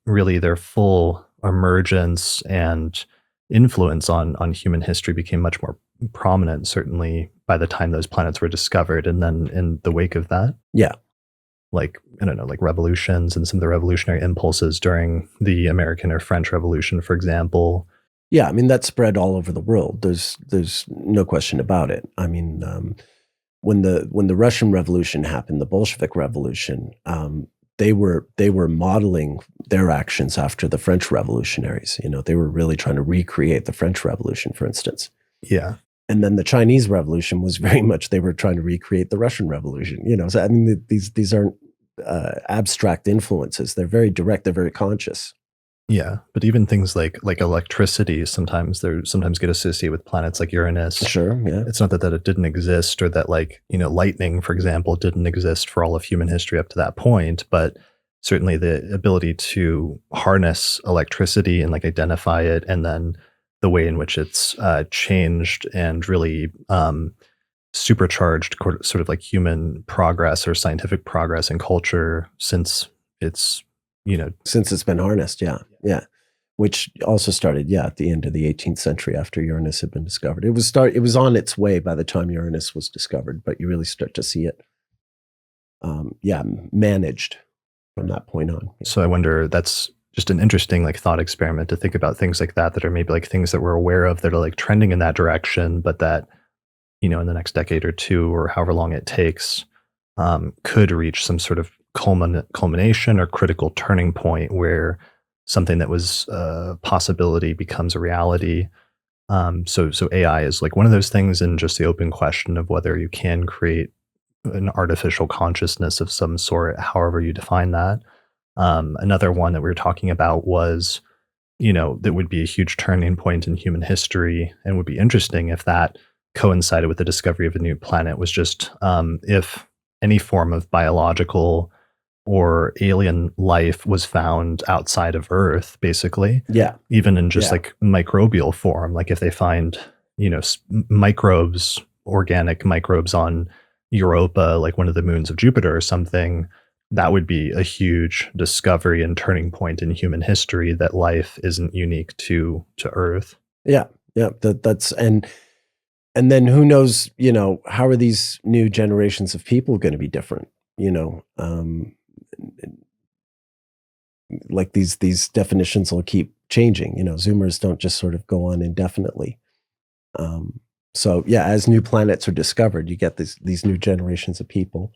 really their full emergence and influence on human history became much more prominent, certainly by the time those planets were discovered. And then in the wake of that, like, I don't know, like revolutions and some of the revolutionary impulses during the American or French Revolution, for example. Yeah, I mean, that spread all over the world. There's no question about it. I mean, when the Russian Revolution happened, the Bolshevik Revolution, they were modeling their actions after the French revolutionaries. They were really trying to recreate the French Revolution, for instance. Yeah. And then the Chinese Revolution was very much, they were trying to recreate the Russian Revolution. So I mean, these aren't abstract influences. They're very direct. They're very conscious. Yeah, but even things like electricity sometimes get associated with planets like Uranus. Sure, yeah. It's not that it didn't exist, or that lightning, for example, didn't exist for all of human history up to that point, but certainly the ability to harness electricity and like identify it, and then the way in which it's changed and really supercharged sort of like human progress or scientific progress and culture since it's been harnessed. Yeah. Which also started, at the end of the 18th century after Uranus had been discovered. It was on its way by the time Uranus was discovered, but you really start to see it, managed from that point on. So I wonder, that's just an interesting like thought experiment to think about things like that are maybe like things that we're aware of that are like trending in that direction, but that, in the next decade or two or however long it takes, could reach some sort of culmination or critical turning point where something that was a possibility becomes a reality. So AI is like one of those things, and just the open question of whether you can create an artificial consciousness of some sort, however you define that. Another one that we were talking about was, that would be a huge turning point in human history and would be interesting if that coincided with the discovery of a new planet, was just if any form of biological or alien life was found outside of Earth, basically. Yeah. Even in just like microbial form, like if they find, microbes, organic microbes on Europa, like one of the moons of Jupiter or something, that would be a huge discovery and turning point in human history, that life isn't unique to Earth. Yeah. That's and then who knows, how are these new generations of people going to be different? Like these definitions will keep changing. Zoomers don't just sort of go on indefinitely. So as new planets are discovered, you get these new generations of people.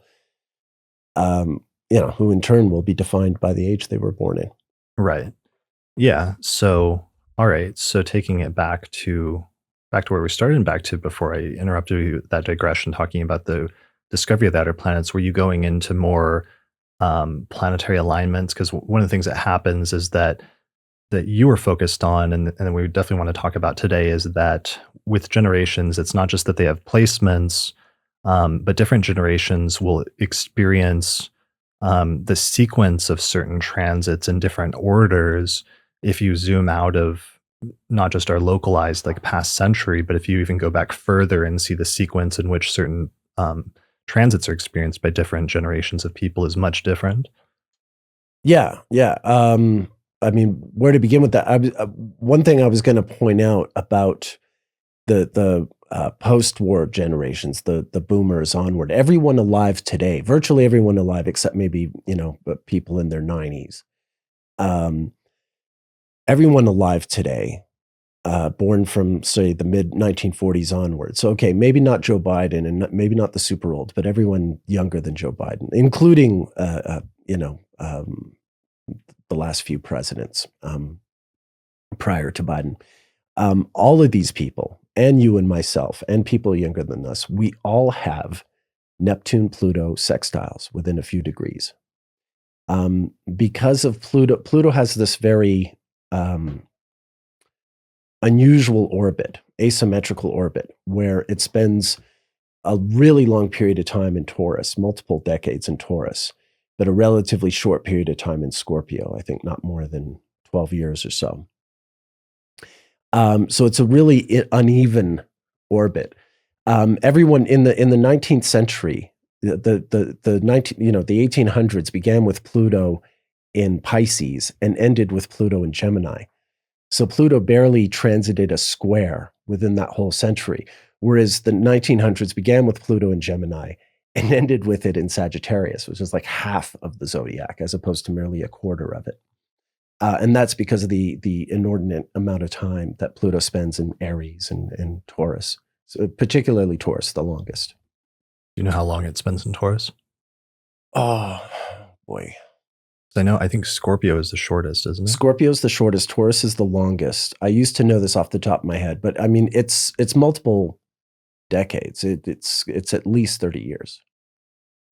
who in turn will be defined by the age they were born in. Right. Yeah. So, all right. So taking it back to where we started and back to before I interrupted you, that digression, talking about the discovery of the outer planets, were you going into more planetary alignments? Because one of the things that happens is that you were focused on, and we definitely want to talk about today, is that with generations, it's not just that they have placements, but different generations will experience the sequence of certain transits in different orders. If you zoom out of not just our localized like past century, but if you even go back further and see the sequence in which certain transits are experienced by different generations of people, is much different. Yeah. I mean, where to begin with that? One thing I was going to point out about the post-war generations, the boomers onward, everyone alive today, virtually everyone alive, except maybe, people in their 90s. Everyone alive today, born from, say, the mid 1940s onward. So, okay, maybe not Joe Biden and maybe not the super old, but everyone younger than Joe Biden, including, the last few presidents prior to Biden. All of these people, and you and myself, and people younger than us, we all have Neptune-Pluto sextiles within a few degrees. Because of Pluto has this very unusual orbit, asymmetrical orbit, where it spends a really long period of time in Taurus, multiple decades in Taurus, but a relatively short period of time in Scorpio, I think not more than 12 years or so. So it's a really uneven orbit. Everyone in the 19th century, the 1800s began with Pluto in Pisces and ended with Pluto in Gemini. So Pluto barely transited a square within that whole century, whereas the 1900s began with Pluto in Gemini and ended with it in Sagittarius, which is like half of the zodiac, as opposed to merely a quarter of it. And that's because of the inordinate amount of time that Pluto spends in Aries and Taurus, so particularly Taurus, the longest. Do you know how long it spends in Taurus? Oh, boy. I think Scorpio is the shortest, isn't it? Scorpio is the shortest. Taurus is the longest. I used to know this off the top of my head, but I mean, it's multiple decades. It's at least 30 years.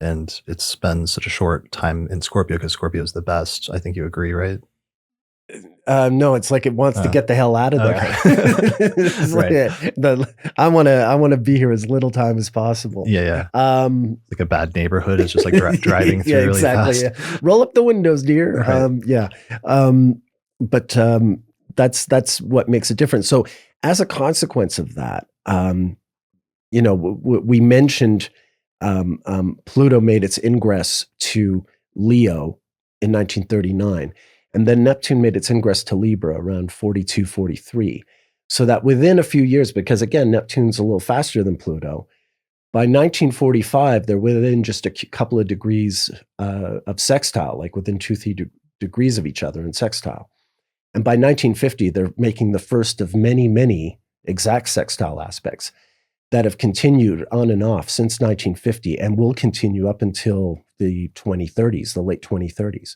And it spends such a short time in Scorpio because Scorpio is the best. I think you agree, right? No, it's like it wants to get the hell out of there. Okay. Right. I want to be here as little time as possible. Yeah. Like a bad neighborhood. It's just like driving through really fast. Yeah. Roll up the windows, dear. Right. But that's what makes it different. So as a consequence of that, we mentioned Pluto made its ingress to Leo in 1939. And then Neptune made its ingress to Libra around 42, 43. So that within a few years, because again, Neptune's a little faster than Pluto, by 1945, they're within just a couple of degrees of sextile, like within 2-3 degrees of each other in sextile. And by 1950, they're making the first of many, many exact sextile aspects that have continued on and off since 1950 and will continue up until the 2030s, the late 2030s.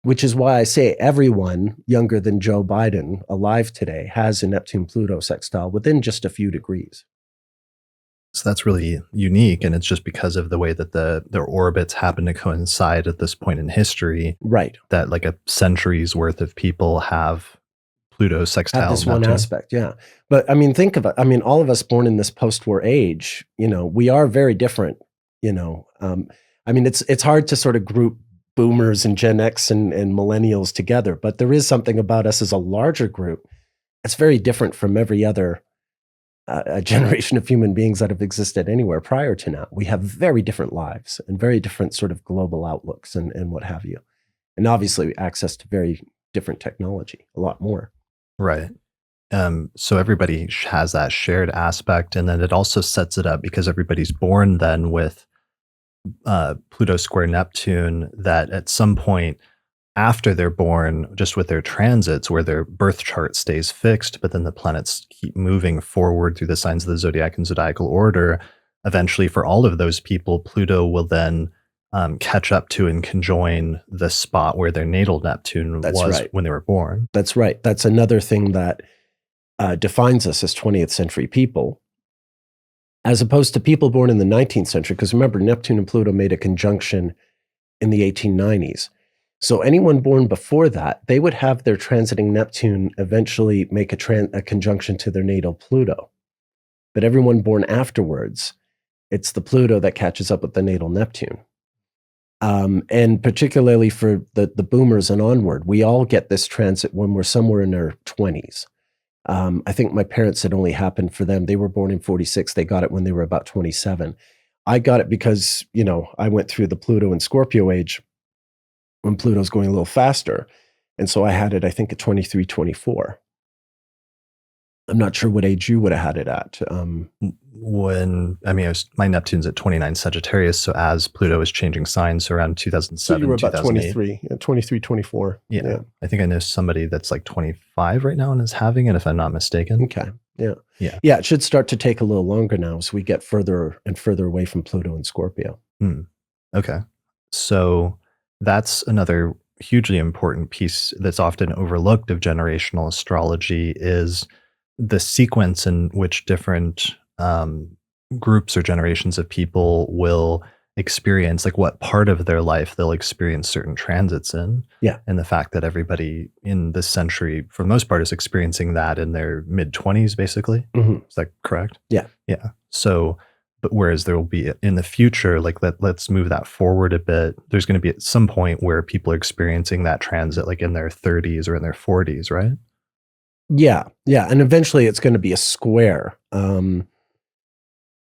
Which is why I say everyone younger than Joe Biden alive today has a Neptune-Pluto sextile within just a few degrees. So that's really unique, and it's just because of the way that their orbits happen to coincide at this point in history. Right. That like a century's worth of people have Pluto sextile. Have this one aspect, yeah. But I mean, think of it. I mean, all of us born in this post-war age, we are very different. I mean, it's hard to sort of group boomers and Gen X and millennials together, but there is something about us as a larger group. It's very different from every other generation of human beings that have existed anywhere prior to now. We have very different lives and very different sort of global outlooks and what have you. And obviously access to very different technology, a lot more. Right. So everybody has that shared aspect, and then it also sets it up because everybody's born then with Pluto square Neptune, that at some point after they're born, just with their transits where their birth chart stays fixed, but then the planets keep moving forward through the signs of the zodiac and zodiacal order, eventually for all of those people, Pluto will then catch up to and conjoin the spot where their natal Neptune was when they were born. That's right. That's another thing that defines us as 20th century people, as opposed to people born in the 19th century. Because remember, Neptune and Pluto made a conjunction in the 1890s. So anyone born before that, they would have their transiting Neptune eventually make a conjunction to their natal Pluto. But everyone born afterwards, it's the Pluto that catches up with the natal Neptune. And particularly for the boomers and onward, we all get this transit when we're somewhere in our 20s. I think my parents, it only happened for them. They were born in 46. They got it when they were about 27. I got it because, I went through the Pluto and Scorpio age when Pluto's going a little faster. And so I had it, I think, at 23, 24. I'm not sure what age you would have had it at. My Neptune's at 29 Sagittarius. So as Pluto is changing signs around 2007, so you were about 23, 24. Yeah. I think I know somebody that's like 25 right now and is having it, if I'm not mistaken. Okay. Yeah. It should start to take a little longer now as we get further and further away from Pluto and Scorpio. Okay. So that's another hugely important piece that's often overlooked of generational astrology is the sequence in which different groups or generations of people will experience, like what part of their life they'll experience certain transits in. Yeah. And the fact that everybody in this century, for the most part, is experiencing that in their mid-20s, basically. Mm-hmm. Is that correct? Yeah. Yeah. So, but whereas there will be in the future, like let's move that forward a bit. There's going to be at some point where people are experiencing that transit like in their 30s or in their 40s, right? Yeah. And eventually it's going to be a square.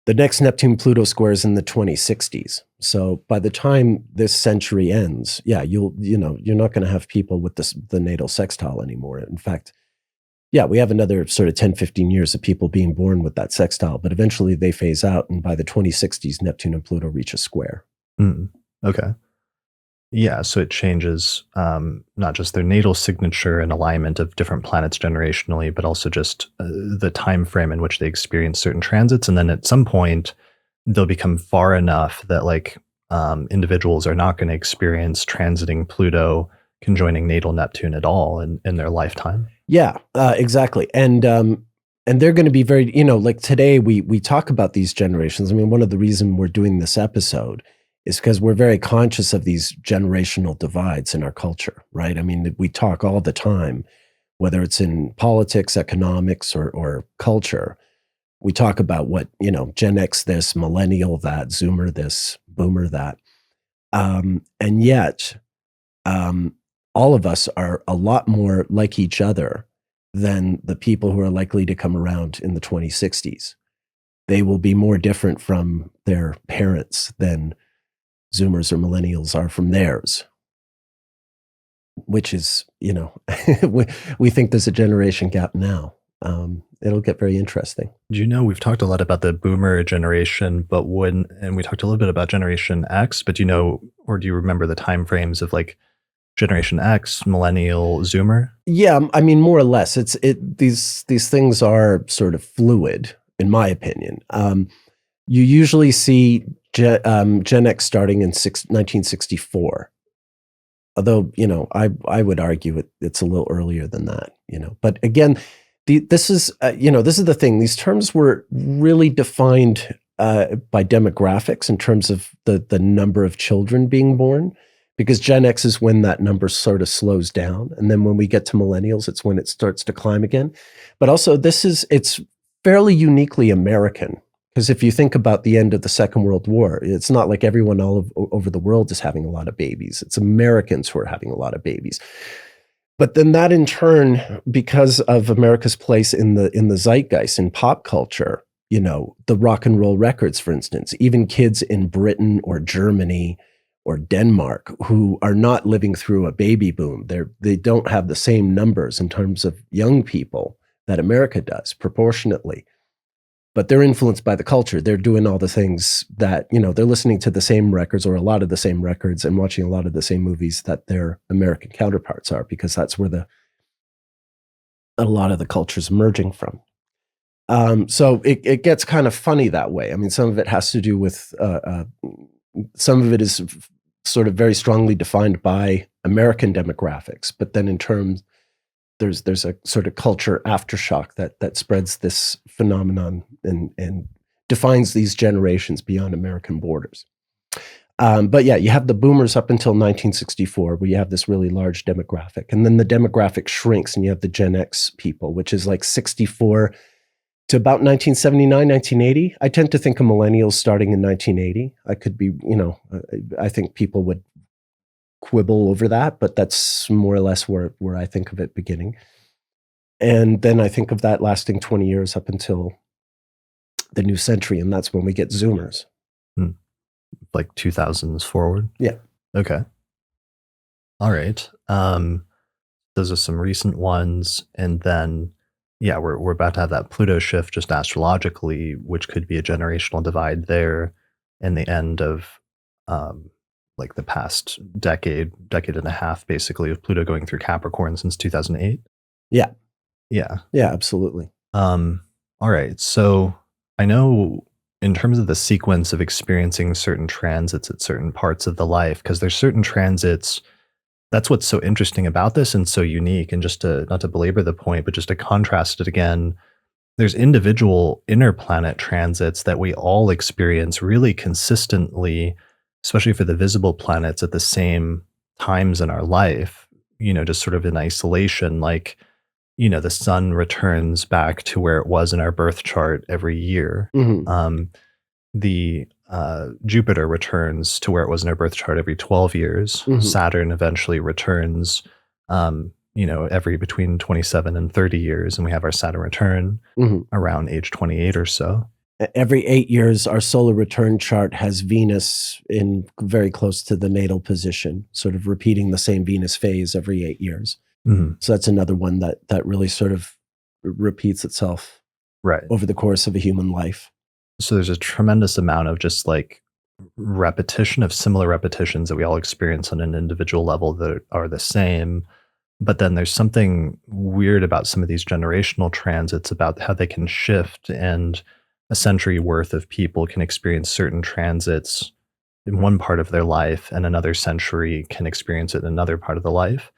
The next Neptune-Pluto square is in the 2060s. So by the time this century ends, you're not going to have people with the natal sextile anymore. In fact, we have another sort of 10, 15 years of people being born with that sextile, but eventually they phase out. And by the 2060s, Neptune and Pluto reach a square. Okay. Yeah, so it changes not just their natal signature and alignment of different planets generationally, but also just the time frame in which they experience certain transits. And then at some point, they'll become far enough that individuals are not going to experience transiting Pluto conjoining natal Neptune at all in their lifetime. Yeah, exactly. And they're going to be very, like today we talk about these generations. I mean, one of the reasons we're doing this episode is because we're very conscious of these generational divides in our culture, right? I mean, we talk all the time, whether it's in politics, economics, or culture. We talk about what, Gen X this, Millennial that, Zoomer this, Boomer that. And yet, all of us are a lot more like each other than the people who are likely to come around in the 2060s. They will be more different from their parents than Zoomers or Millennials are from theirs, which is, we think there's a generation gap now. It'll get very interesting. Do you know, we've talked a lot about the Boomer generation, and we talked a little bit about Generation X, but do you remember the time frames of like Generation X, Millennial, Zoomer? Yeah, I mean, more or less. These things are sort of fluid, in my opinion. You usually see Gen X starting in 1964. Although, I would argue it's a little earlier than that, But again, this is the thing. These terms were really defined by demographics in terms of the number of children being born, because Gen X is when that number sort of slows down. And then when we get to millennials, it's when it starts to climb again. But also it's fairly uniquely American. Because if you think about the end of the Second World War, it's not like everyone over the world is having a lot of babies. It's Americans who are having a lot of babies. But then that in turn, because of America's place in the zeitgeist, in pop culture, the rock and roll records, for instance, even kids in Britain or Germany or Denmark who are not living through a baby boom, they don't have the same numbers in terms of young people that America does proportionately. But they're influenced by the culture. They're doing all the things that, they're listening to the same records or a lot of the same records and watching a lot of the same movies that their American counterparts are, because that's where a lot of the culture's emerging from. So it gets kind of funny that way. I mean, some of it has to do with some of it is sort of very strongly defined by American demographics, but then in terms, there's a sort of culture aftershock that spreads this phenomenon and defines these generations beyond American borders. But yeah, you have the boomers up until 1964, where you have this really large demographic. And then the demographic shrinks and you have the Gen X people, which is like 64 to about 1979, 1980. I tend to think of millennials starting in 1980. I could be, I think people would quibble over that, but that's more or less where I think of it beginning. And then I think of that lasting 20 years up until the new century, and that's when we get Zoomers. Like 2000s forward? Yeah. Okay. All right. Those are some recent ones. And then, yeah, we're about to have that Pluto shift just astrologically, which could be a generational divide there in the end of like the past decade and a half, basically, of Pluto going through Capricorn since 2008. Yeah. Yeah. Yeah, absolutely. All right. So I know in terms of the sequence of experiencing certain transits at certain parts of the life, because there's certain transits, that's what's so interesting about this and so unique. And just to, not to belabor the point, but just to contrast it again, there's individual inner planet transits that we all experience really consistently, especially for the visible planets at the same times in our life, just sort of in isolation, like, the sun returns back to where it was in our birth chart every year. Mm-hmm. The Jupiter returns to where it was in our birth chart every 12 years. Mm-hmm. Saturn eventually returns, every between 27 and 30 years. And we have our Saturn return around age 28 or so. Every 8 years, our solar return chart has Venus in very close to the natal position, sort of repeating the same Venus phase every 8 years. Mm-hmm. So that's another one that really sort of repeats itself over the course of a human life. So there's a tremendous amount of just like repetition of similar repetitions that we all experience on an individual level that are the same. But then there's something weird about some of these generational transits about how they can shift, and a century worth of people can experience certain transits in one part of their life and another century can experience it in another part of the life.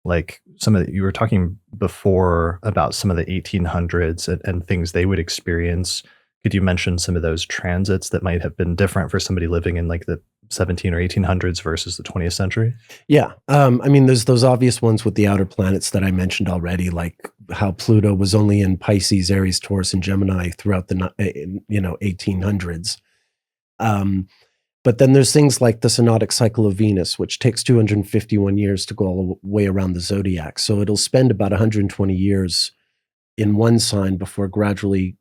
Like you were talking before about some of the 1800s and things they would experience. Could you mention some of those transits that might have been different for somebody living in like the 17 or 1800s versus the 20th century? Yeah. I mean, there's those obvious ones with the outer planets that I mentioned already, like how Pluto was only in Pisces, Aries, Taurus, and Gemini throughout the 1800s. But then there's things like the synodic cycle of Venus, which takes 251 years to go all the way around the zodiac. So it'll spend about 120 years in one sign before gradually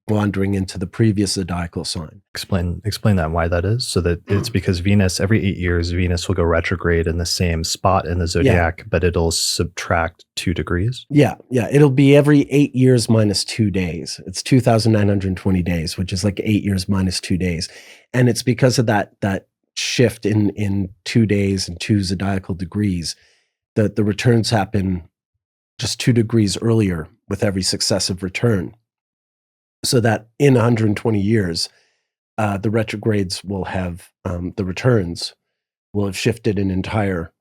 wandering into the previous zodiacal sign. Explain that, why that is. So that it's because Venus, every 8 years, Venus will go retrograde in the same spot in the zodiac, but it'll subtract 2 degrees. Yeah. It'll be every 8 years minus 2 days. It's 2,920 days, which is like 8 years minus 2 days. And it's because of that shift in 2 days and 2 zodiacal degrees that the returns happen just 2 degrees earlier with every successive return. So that in 120 years, the retrogrades will have, the returns will have shifted an entire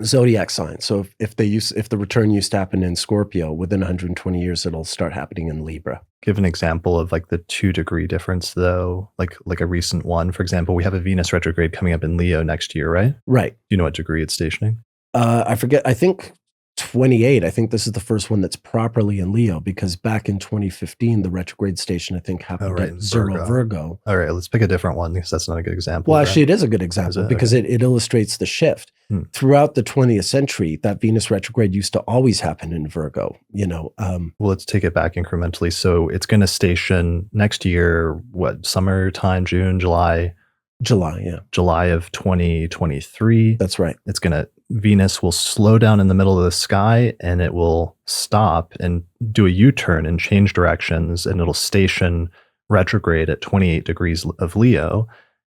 zodiac sign. So if the return used to happen in Scorpio, within 120 years, it'll start happening in Libra. Give an example of like the 2 degree difference though, like a recent one. For example, we have a Venus retrograde coming up in Leo next year, right? Right. Do you know what degree it's stationing? I forget. I think 28. I think this is the first one that's properly in Leo, because back in 2015, the retrograde station, I think, happened at Virgo. All right, let's pick a different one because that's not a good example. Well, actually, it is a good example because it illustrates the shift. Throughout the 20th century, that Venus retrograde used to always happen in Virgo, Well, let's take it back incrementally. So it's going to station next year, summertime, June, July? July of 2023. That's right. Venus will slow down in the middle of the sky and it will stop and do a U-turn and change directions, and it'll station retrograde at 28 degrees of Leo.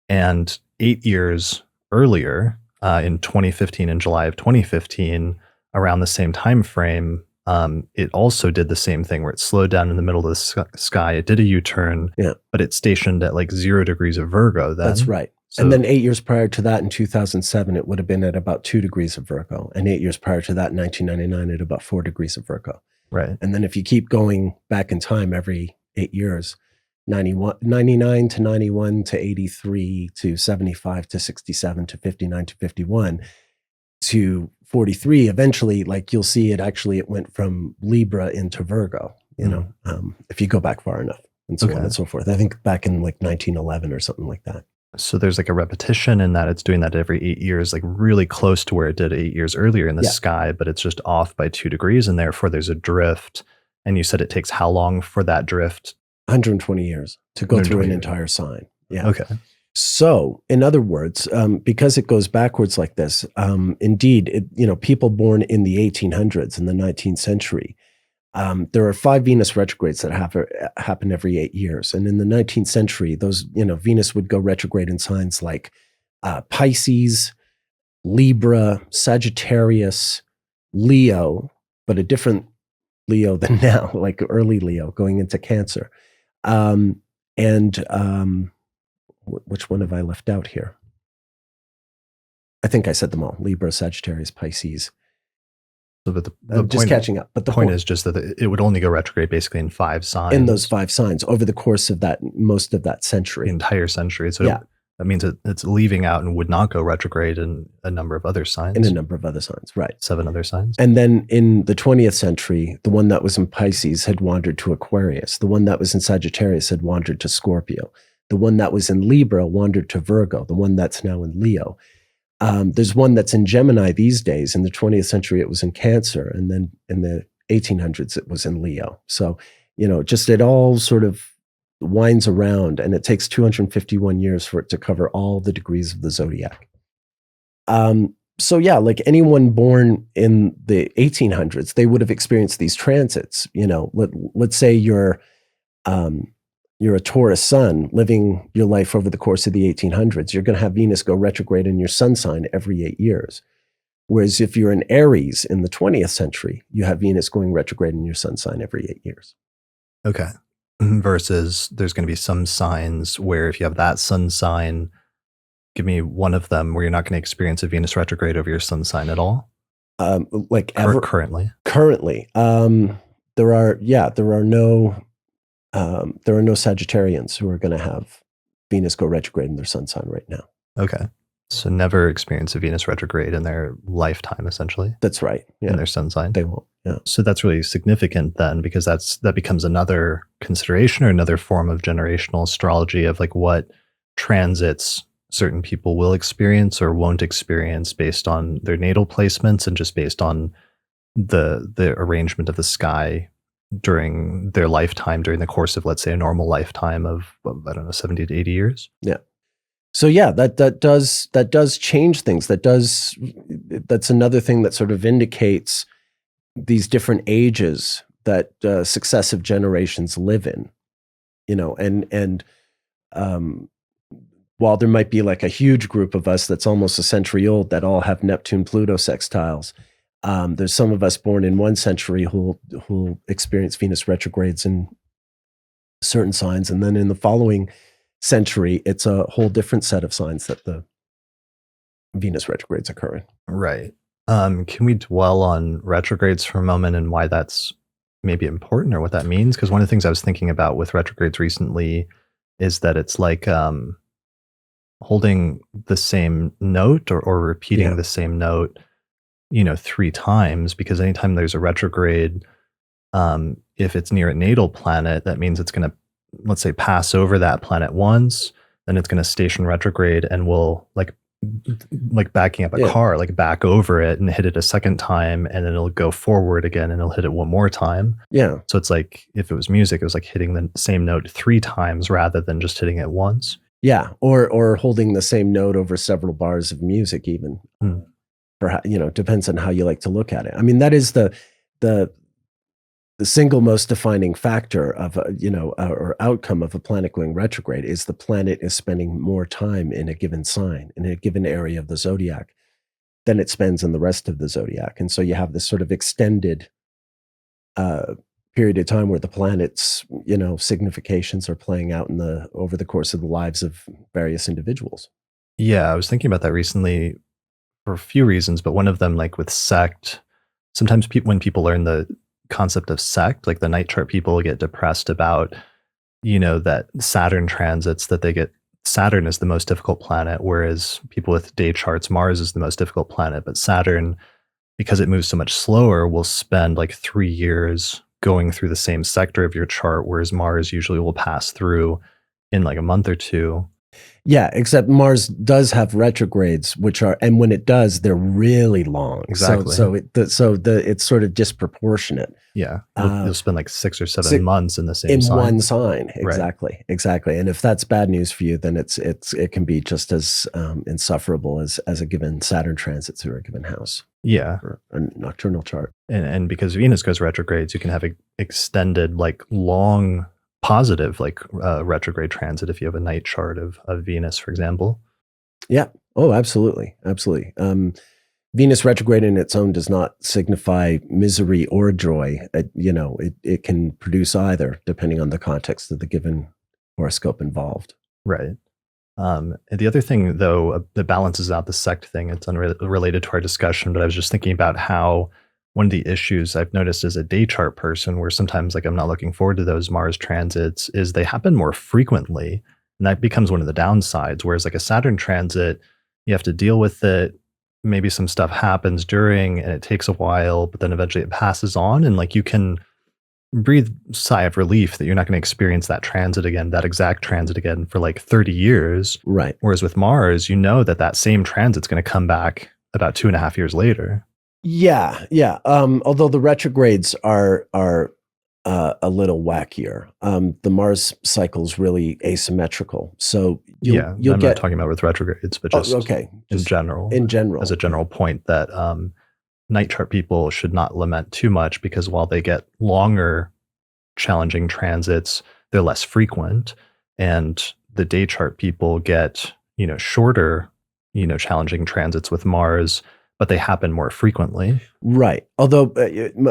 And 8 years earlier, in 2015, in July of 2015, around the same time frame, it also did the same thing where it slowed down in the middle of the sky. It did a U-turn, but it stationed at like 0 degrees of Virgo then. That's right. So, and then 8 years prior to that, in 2007, it would have been at about 2 degrees of Virgo. And 8 years prior to that, in 1999, at about 4 degrees of Virgo. right. And then if you keep going back in time every 8 years, 99 to 91 to 83 to 75 to 67 to 59 to 51 to 43, eventually, like you'll see it went from Libra into Virgo, if you go back far enough, and so on and so forth. I think back in like 1911 or something like that. So there's like a repetition in that it's doing that every 8 years, like really close to where it did 8 years earlier in the sky, but it's just off by 2 degrees, and therefore there's a drift. And you said it takes how long for that drift? 120 years to go through an entire sign. Yeah. Okay. So, in other words, because it goes backwards like this, indeed, people born in the 1800s, in the 19th century, there are 5 Venus retrogrades that happen every 8 years. And in the 19th century, those, Venus would go retrograde in signs like Pisces, Libra, Sagittarius, Leo, but a different Leo than now, like early Leo going into Cancer. Which one have I left out here? I think I said them all: Libra, Sagittarius, Pisces. So the I'm just catching up. But the point is just that it would only go retrograde basically in 5 signs. In those 5 signs over the course of most of that century. The entire century. So that means it's leaving out and would not go retrograde in a number of other signs. In a number of other signs, right. 7 other signs. And then in the 20th century, the one that was in Pisces had wandered to Aquarius. The one that was in Sagittarius had wandered to Scorpio. The one that was in Libra wandered to Virgo. The one that's now in Leo. There's one that's in Gemini these days. In the 20th century, it was in Cancer. And then in the 1800s, it was in Leo. So, just it all sort of winds around, and it takes 251 years for it to cover all the degrees of the zodiac. So yeah, like anyone born in the 1800s, they would have experienced these transits. Let's say you're a Taurus sun living your life over the course of the 1800s. You're going to have Venus go retrograde in your sun sign every 8 years. Whereas if you're an Aries in the 20th century, you have Venus going retrograde in your sun sign every 8 years. Okay. Versus there's going to be some signs where if you have that sun sign, give me one of them where you're not going to experience a Venus retrograde over your sun sign at all. Like currently, there are no Sagittarians who are going to have Venus go retrograde in their sun sign right now. Okay. So never experience a Venus retrograde in their lifetime, essentially. That's right. Yeah. In their sun sign. They won't. Yeah. So that's really significant then, because that becomes another consideration or another form of generational astrology of like what transits certain people will experience or won't experience based on their natal placements and just based on the arrangement of the sky during their lifetime, during the course of, let's say, a normal lifetime of, I don't know, 70 to 80 years. Yeah. So yeah, that does change things. That's another thing that sort of indicates these different ages that successive generations live in. And while there might be like a huge group of us that's almost a century old that all have Neptune-Pluto sextiles, there's some of us born in one century who'll experience Venus retrogrades in certain signs, and then in the following century, it's a whole different set of signs that the Venus retrogrades occur in. Right. Can we dwell on retrogrades for a moment and why that's maybe important or what that means? Because one of the things I was thinking about with retrogrades recently is that it's like holding the same note or repeating the same note, 3 times, because anytime there's a retrograde, if it's near a natal planet, that means it's going to, let's say, pass over that planet once, then it's going to station retrograde and will like backing up a car, like back over it and hit it a second time, and then it'll go forward again and it'll hit it one more time. Yeah. So it's like, if it was music, it was like hitting the same note 3 times rather than just hitting it once. Yeah. Or holding the same note over several bars of music even. Perhaps, depends on how you like to look at it. I mean, that is the single most defining factor of or outcome of a planet going retrograde is the planet is spending more time in a given sign, in a given area of the zodiac, than it spends in the rest of the zodiac. And so you have this sort of extended period of time where the planets, significations are playing out over the course of the lives of various individuals. Yeah, I was thinking about that recently for a few reasons, but one of them, like with sect, sometimes when people learn the concept of sect, like the night chart people get depressed about, that Saturn transits, that they get Saturn is the most difficult planet, whereas people with day charts, Mars is the most difficult planet, but Saturn, because it moves so much slower, will spend like 3 years going through the same sector of your chart, whereas Mars usually will pass through in like a month or two. Yeah, except Mars does have retrogrades, and when it does, they're really long. Exactly. It's sort of disproportionate. Yeah, you'll spend like 6 or 7 months in the same sign. One sign, exactly, Right. exactly. And if that's bad news for you, then it can be just as insufferable as a given Saturn transit through a given house. Yeah, or a nocturnal chart. And because Venus goes retrogrades, you can have extended, like long positive, like retrograde transit if you have a night chart of Venus, for example. Yeah. Oh, absolutely, absolutely. Venus retrograde in its own does not signify misery or joy. It can produce either, depending on the context of the given horoscope involved. Right. And the other thing, though, that balances out the sect thing, it's unrelated to our discussion, but I was just thinking about how one of the issues I've noticed as a day chart person, where sometimes like I'm not looking forward to those Mars transits, is they happen more frequently. And that becomes one of the downsides. Whereas like a Saturn transit, you have to deal with it. Maybe some stuff happens during and it takes a while, but then eventually it passes on. And like you can breathe a sigh of relief that you're not going to experience that exact transit again for like 30 years. Right. Whereas with Mars, that same transit's going to come back about 2.5 years later. Yeah. Yeah. Although the retrogrades are a little wackier. The Mars cycle is really asymmetrical. So I'm not talking about with retrogrades, but just in general. In general. As a general point that night chart people should not lament too much, because while they get longer challenging transits, they're less frequent. And the day chart people get, shorter, challenging transits with Mars, but they happen more frequently. Right. Although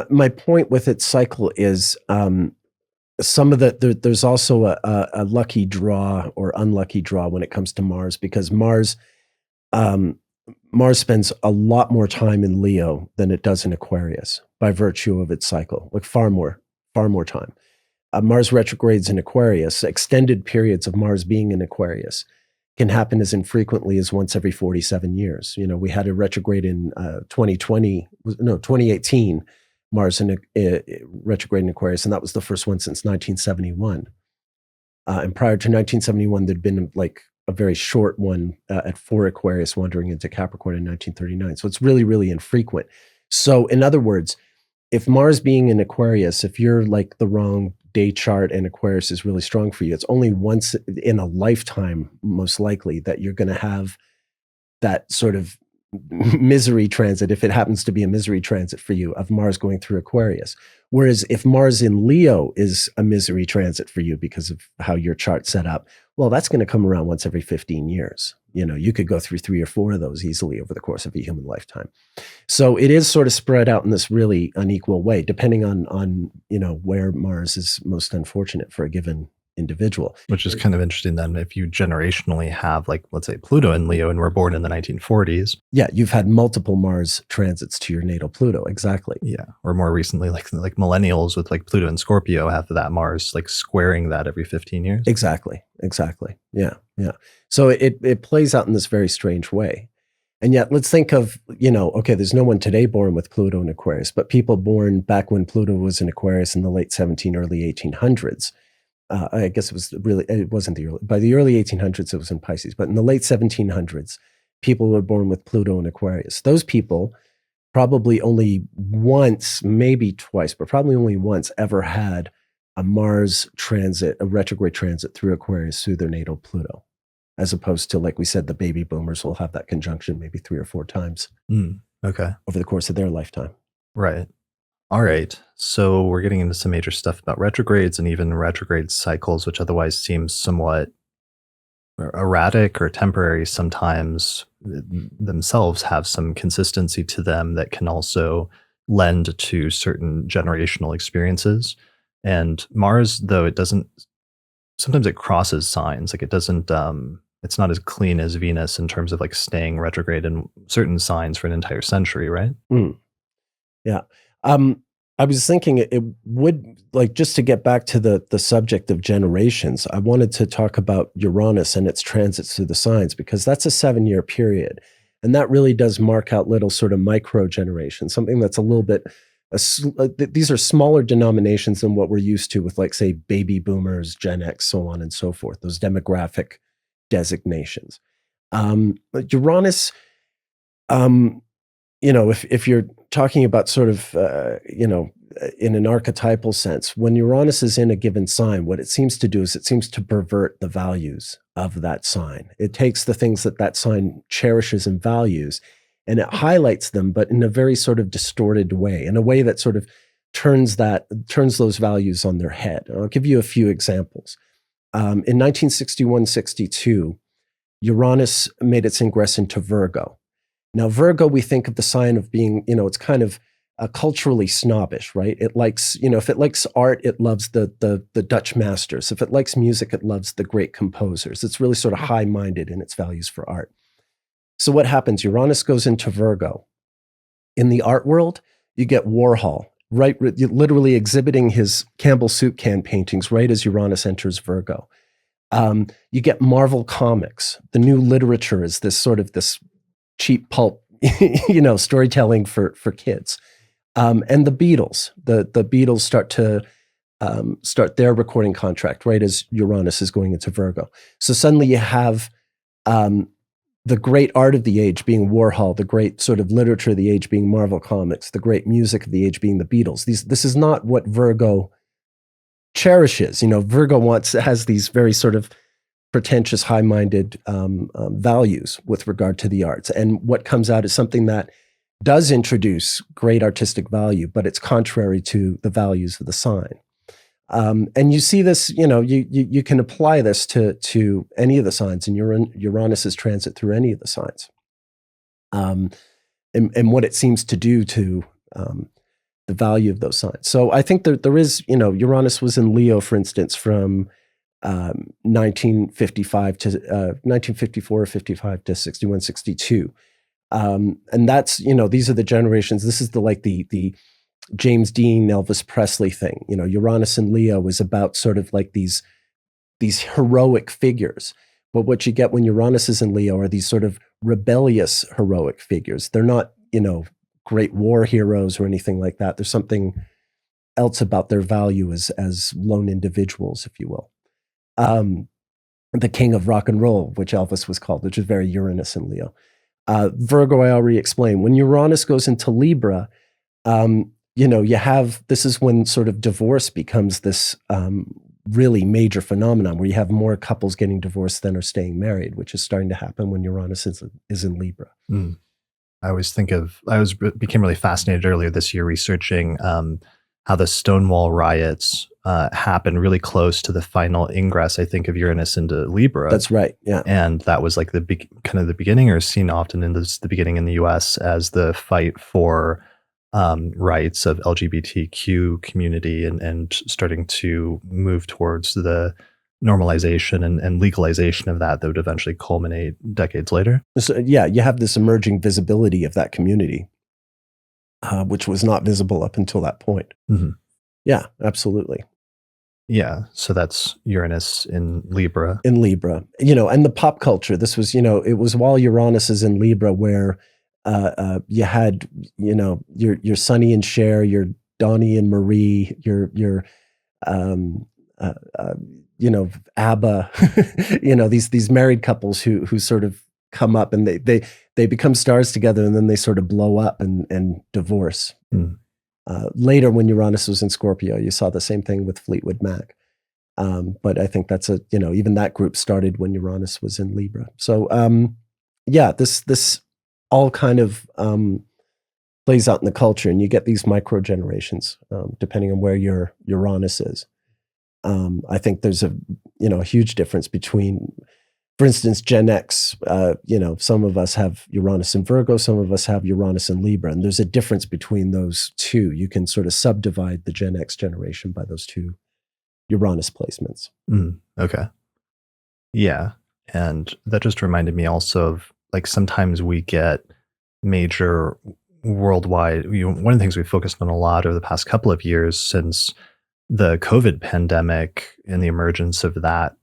my point with its cycle is some of there's also a lucky draw or unlucky draw when it comes to Mars, because Mars spends a lot more time in Leo than it does in Aquarius by virtue of its cycle, like far more time. Mars retrogrades in Aquarius, extended periods of Mars being in Aquarius can happen as infrequently as once every 47 years. We had a retrograde in 2018, Mars in retrograde in Aquarius, and that was the first one since 1971. And prior to 1971, there'd been like a very short one at 4 Aquarius wandering into Capricorn in 1939. So it's really, really infrequent. So in other words, if Mars being in Aquarius, if you're like the wrong day chart and Aquarius is really strong for you, it's only once in a lifetime, most likely, that you're going to have that sort of misery transit, if it happens to be a misery transit for you, of Mars going through Aquarius. Whereas if Mars in Leo is a misery transit for you because of how your chart's set up, well, that's going to come around once every 15 years. You could go through 3 or 4 of those easily over the course of a human lifetime. So it is sort of spread out in this really unequal way, depending on where Mars is most unfortunate for a given individual. Which is kind of interesting then, if you generationally have, like, let's say Pluto in Leo and were born in the 1940s. Yeah, you've had multiple Mars transits to your natal Pluto, exactly. Yeah, or more recently, like millennials with like Pluto and Scorpio have that Mars like squaring that every 15 years. Exactly. Yeah. So it plays out in this very strange way. And yet let's think of, there's no one today born with Pluto in Aquarius, but people born back when Pluto was in Aquarius in the late 1700s, early 1800s. I guess it wasn't by the early 1800s, it was in Pisces, but in the late 1700s, people were born with Pluto in Aquarius. Those people probably only once, maybe twice, but probably only once ever had a Mars transit, a retrograde transit through Aquarius through their natal Pluto, as opposed to, like we said, the baby boomers will have that conjunction maybe 3 or 4 times over the course of their lifetime. Right. All right. So we're getting into some major stuff about retrogrades and even retrograde cycles, which otherwise seems somewhat erratic or temporary. Sometimes themselves have some consistency to them that can also lend to certain generational experiences. And Mars, though, it doesn't, sometimes it crosses signs. Like it doesn't, it's not as clean as Venus in terms of like staying retrograde in certain signs for an entire century, right? Yeah. I was thinking it would, like, just to get back to the subject of generations, I wanted to talk about Uranus and its transits through the signs, because that's a 7-year period. And that really does mark out little sort of micro generations, something that's a little bit, these are smaller denominations than what we're used to with, like, say, baby boomers, Gen X, so on and so forth, those demographic designations. Uranus, if you're talking about sort of, in an archetypal sense, when Uranus is in a given sign, what it seems to do is it seems to pervert the values of that sign. It takes the things that that sign cherishes and values, and it highlights them, but in a very sort of distorted way, in a way that sort of turns those values on their head. And I'll give you a few examples. In 1961-62, Uranus made its ingress into Virgo. Now, Virgo, we think of the sign of being, it's kind of culturally snobbish, right? It likes, if it likes art, it loves the Dutch masters. If it likes music, it loves the great composers. It's really sort of high-minded in its values for art. So what happens? Uranus goes into Virgo. In the art world, you get Warhol, right? Literally exhibiting his Campbell soup can paintings right as Uranus enters Virgo. You get Marvel Comics. The new literature is this cheap pulp, storytelling for kids. And the Beatles, the Beatles start their recording contract right as Uranus is going into Virgo. So suddenly you have the great art of the age being Warhol, the great sort of literature of the age being Marvel Comics, the great music of the age being the Beatles. This is not what Virgo cherishes. Virgo has these very sort of pretentious, high-minded values with regard to the arts. And what comes out is something that does introduce great artistic value, but it's contrary to the values of the sign. And you see this, you can apply this to any of the signs, and Uranus's transit through any of the signs. And what it seems to do to the value of those signs. So I think that there is, Uranus was in Leo, for instance, from 1955 to 1954 or 55 to 61, 62. And that's, these are the generations. This is the James Dean, Elvis Presley thing. Uranus and Leo is about sort of like these heroic figures. But what you get when Uranus is in Leo are these sort of rebellious heroic figures. They're not, great war heroes or anything like that. There's something else about their value as lone individuals, if you will. The king of rock and roll, which Elvis was called, which is very Uranus and Leo. Virgo, I already explained. When Uranus goes into Libra, you have, this is when sort of divorce becomes this really major phenomenon where you have more couples getting divorced than are staying married, which is starting to happen when Uranus is in Libra. I became really fascinated earlier this year researching how the Stonewall riots happened really close to the final ingress, I think, of Uranus into Libra. That's right, yeah. And that was like the beginning, or seen often in the beginning in the US as the fight for rights of LGBTQ community and starting to move towards the normalization and legalization of that would eventually culminate decades later. So, yeah, you have this emerging visibility of that community, which was not visible up until that point. Mm-hmm. Yeah, absolutely. Yeah, so that's Uranus in Libra. In Libra, and the pop culture. This was, it was while Uranus is in Libra where you had, your Sonny and Cher, your Donnie and Marie, your ABBA, these married couples who sort of come up and they become stars together, and then they sort of blow up and divorce. Later, when Uranus was in Scorpio, you saw the same thing with Fleetwood Mac. But I think that's even that group started when Uranus was in Libra. So, this all kind of plays out in the culture, and you get these micro generations depending on where your Uranus is. I think there's a huge difference between for instance, Gen X, some of us have Uranus and Virgo, some of us have Uranus and Libra, and there's a difference between those two. You can sort of subdivide the Gen X generation by those two Uranus placements. Okay. Yeah. And that just reminded me also of like sometimes we get major worldwide, one of the things we focused on a lot over the past couple of years since the COVID pandemic and the emergence of that,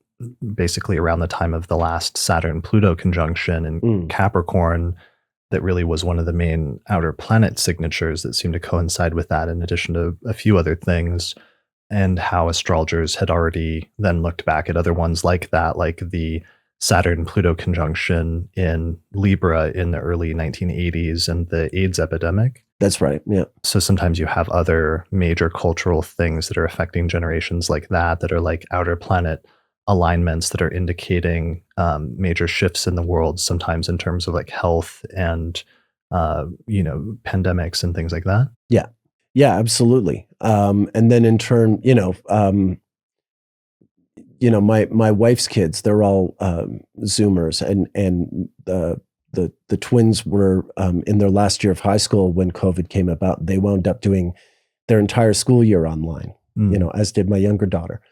basically around the time of the last Saturn-Pluto conjunction in Capricorn, that really was one of the main outer planet signatures that seemed to coincide with that, in addition to a few other things, and how astrologers had already then looked back at other ones like that, like the Saturn-Pluto conjunction in Libra in the early 1980s and the AIDS epidemic. That's right, yeah. So sometimes you have other major cultural things that are affecting generations like that are like outer planet alignments that are indicating major shifts in the world, sometimes in terms of like health and, pandemics and things like that. Yeah. Yeah, absolutely. And then in turn, my wife's kids, they're all Zoomers, and the twins were in their last year of high school when COVID came about. They wound up doing their entire school year online, as did my younger daughter.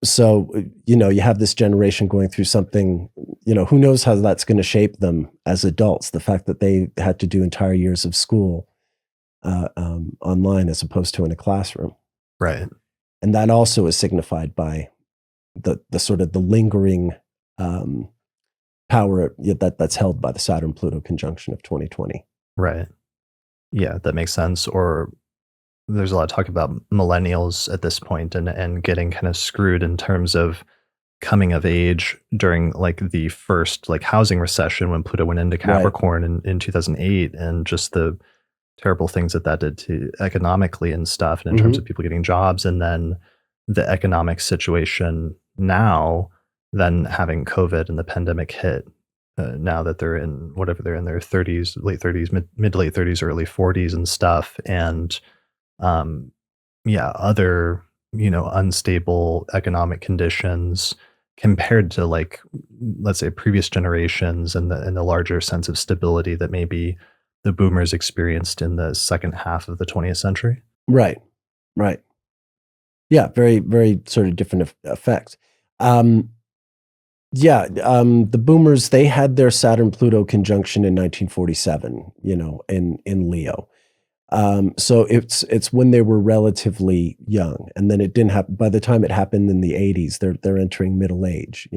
So, you have this generation going through something, who knows how that's going to shape them as adults, the fact that they had to do entire years of school online as opposed to in a classroom. Right. And that also is signified by the sort of the lingering power that's held by the Saturn-Pluto conjunction of 2020. Right. Yeah, that makes sense. Or there's a lot of talk about millennials at this point and getting kind of screwed in terms of coming of age during like the first like housing recession when Pluto went into Capricorn in 2008, and just the terrible things that did to economically and stuff, and in terms of people getting jobs, and then the economic situation now, then having COVID and the pandemic hit, now that they're in whatever they're in their 30s, late 30s, mid to late 30s, early 40s and stuff. And other, unstable economic conditions compared to like, let's say previous generations and the larger sense of stability that maybe the boomers experienced in the second half of the 20th century. Right. Yeah, very, very sort of different effects. The boomers, they had their Saturn-Pluto conjunction in 1947, in Leo. So it's when they were relatively young, and then it didn't happen. By the time it happened in the 80s, they're entering middle age,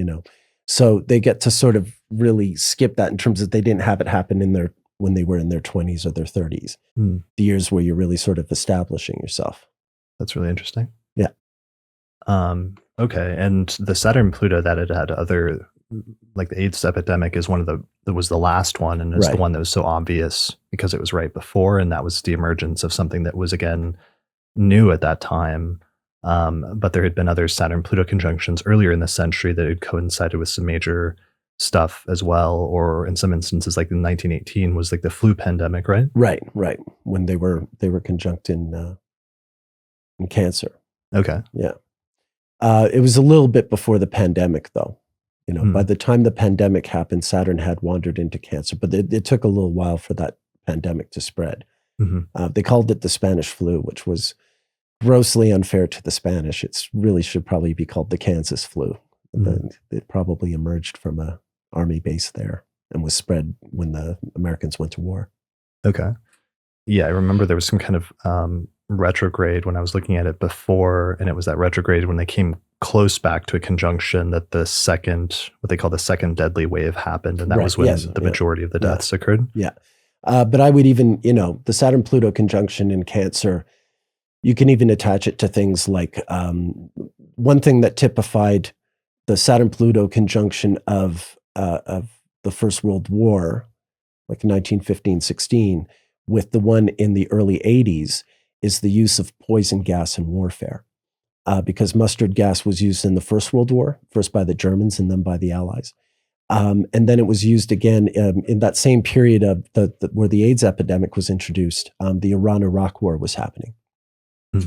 So they get to sort of really skip that in terms of they didn't have it happen when they were in their 20s or their 30s, the years where you're really sort of establishing yourself. That's really interesting. Yeah. Okay. And the Saturn-Pluto that it had other, like the AIDS epidemic is that was the last one, and it's the one that was so obvious because it was right before, and that was the emergence of something that was, again, new at that time. But there had been other Saturn-Pluto conjunctions earlier in the century that had coincided with some major stuff as well, or in some instances, like in 1918 was like the flu pandemic, right? Right. When they were conjunct in Cancer. Okay. Yeah. It was a little bit before the pandemic, though. By the time the pandemic happened, Saturn had wandered into Cancer, but it took a little while for that pandemic to spread. They called it the Spanish flu, which was grossly unfair to the Spanish. It really should probably be called the Kansas flu. It probably emerged from a army base there and was spread when the Americans went to war. Okay. Yeah, I remember there was some kind of retrograde when I was looking at it before, and it was that retrograde when they came close back to a conjunction that what they call the second deadly wave happened, and that was when the majority of the deaths occurred. Yeah. But I would even, the Saturn-Pluto conjunction in Cancer, you can even attach it to things like one thing that typified the Saturn-Pluto conjunction of the First World War, like 1915-16, with the one in the early 80s, is the use of poison gas in warfare. Because mustard gas was used in the First World War, first by the Germans and then by the Allies. And then it was used again in that same period of where the AIDS epidemic was introduced. The Iran-Iraq war was happening.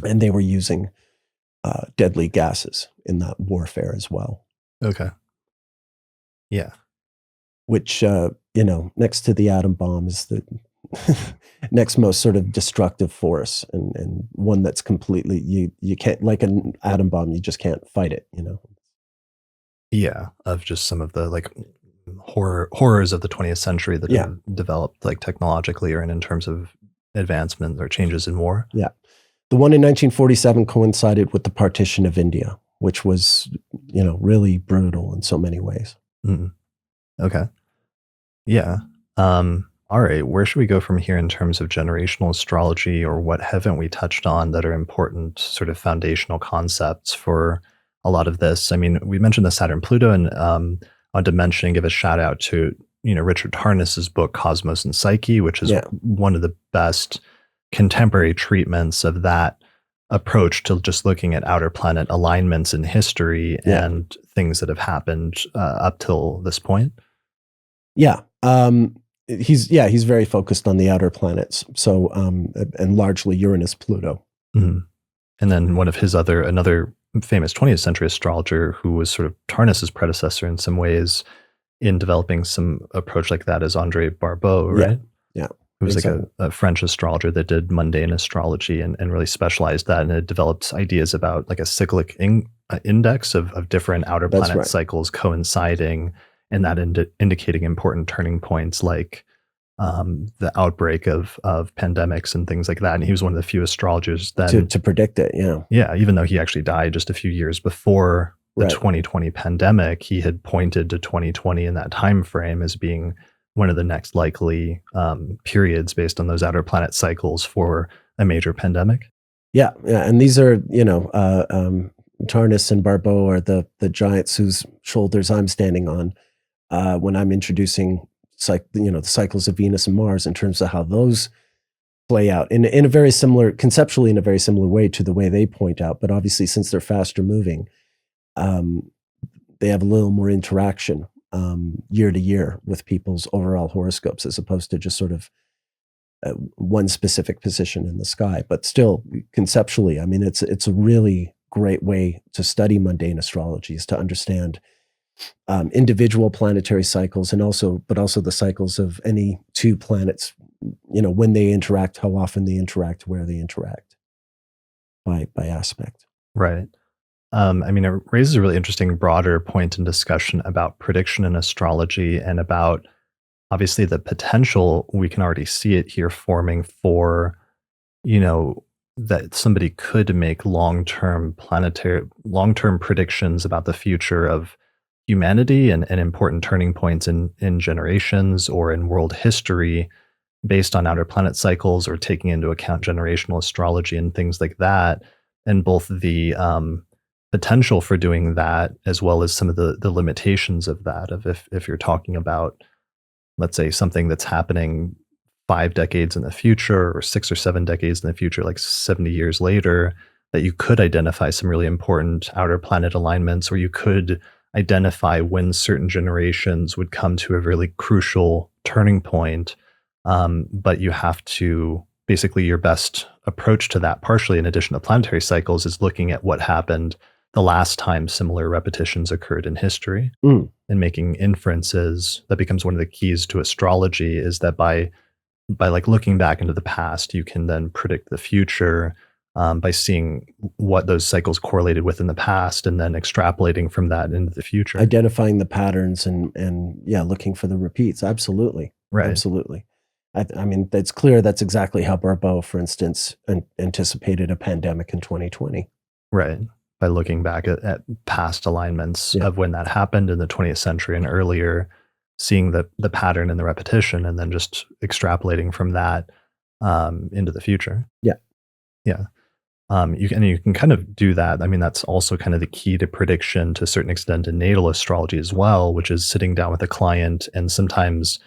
And they were using deadly gases in that warfare as well. Okay. Yeah. which, next to the atom bomb is the next most sort of destructive force, and one that's completely, you can't, like an atom bomb, you just can't fight it, Yeah. Of just some of the like horrors of the 20th century that Yeah. have developed like technologically or in terms of advancement or changes in war. Yeah. The one in 1947 coincided with the partition of India, which was, really brutal in so many ways. Mm. Okay. Yeah. All right. Where should we go from here in terms of generational astrology, or what haven't we touched on that are important sort of foundational concepts for a lot of this? I mean, we mentioned the Saturn Pluto, and I wanted to mention and give a shout out to, Richard Tarnas's book, Cosmos and Psyche, which is Yeah. one of the best contemporary treatments of that approach to just looking at outer planet alignments in history Yeah. and things that have happened up till this point. Yeah. He's very focused on the outer planets. So, and largely Uranus, Pluto. Mhm. And then one of his another famous 20th century astrologer who was sort of Tarnas's predecessor in some ways in developing some approach like that is André Barbeau, right? Yeah. Who was exactly. like a French astrologer that did mundane astrology and really specialized that, and it developed ideas about like a cyclic index of different outer That's planet right. cycles coinciding, and that indicating important turning points like the outbreak of pandemics and things like that. And he was one of the few astrologers that To predict it. Yeah. yeah, even though he actually died just a few years before the Right. 2020 pandemic, he had pointed to 2020 in that time frame as being one of the next likely periods based on those outer planet cycles for a major pandemic. Yeah. Yeah. And these are, Tarnas and Barbeau are the giants whose shoulders I'm standing on when I'm introducing the cycles of Venus and Mars in terms of how those play out in a very similar, conceptually in a very similar way to the way they point out. But obviously, since they're faster moving, they have a little more interaction year to year with people's overall horoscopes, as opposed to just sort of one specific position in the sky. But still, conceptually, I mean, it's a really great way to study mundane astrology, is to understand individual planetary cycles, and also the cycles of any two planets, when they interact, how often they interact, where they interact by aspect. Right. I mean, it raises a really interesting broader point in discussion about prediction in astrology and about obviously the potential, we can already see it here forming for, that somebody could make long-term predictions about the future of humanity and important turning points in generations or in world history based on outer planet cycles, or taking into account generational astrology and things like that. And both the potential for doing that, as well as some of the limitations of that, of if you're talking about, let's say, something that's happening 5 decades in the future or 6 or 7 decades in the future, like 70 years later, that you could identify some really important outer planet alignments, or you could identify when certain generations would come to a really crucial turning point. But you have to, basically, your best approach to that, partially in addition to planetary cycles, is looking at what happened the last time similar repetitions occurred in history and making inferences. That becomes one of the keys to astrology, is that by like looking back into the past, you can then predict the future by seeing what those cycles correlated with in the past, and then extrapolating from that into the future. Identifying the patterns and looking for the repeats. Absolutely. Right. Absolutely. I mean, it's clear that's exactly how Barbeau, for instance, anticipated a pandemic in 2020. Right. By looking back at past alignments of when that happened in the 20th century and earlier, seeing the pattern and the repetition, and then just extrapolating from that into the future. Yeah. Yeah. You can kind of do that. I mean, that's also kind of the key to prediction to a certain extent in natal astrology as well, which is sitting down with a client and sometimes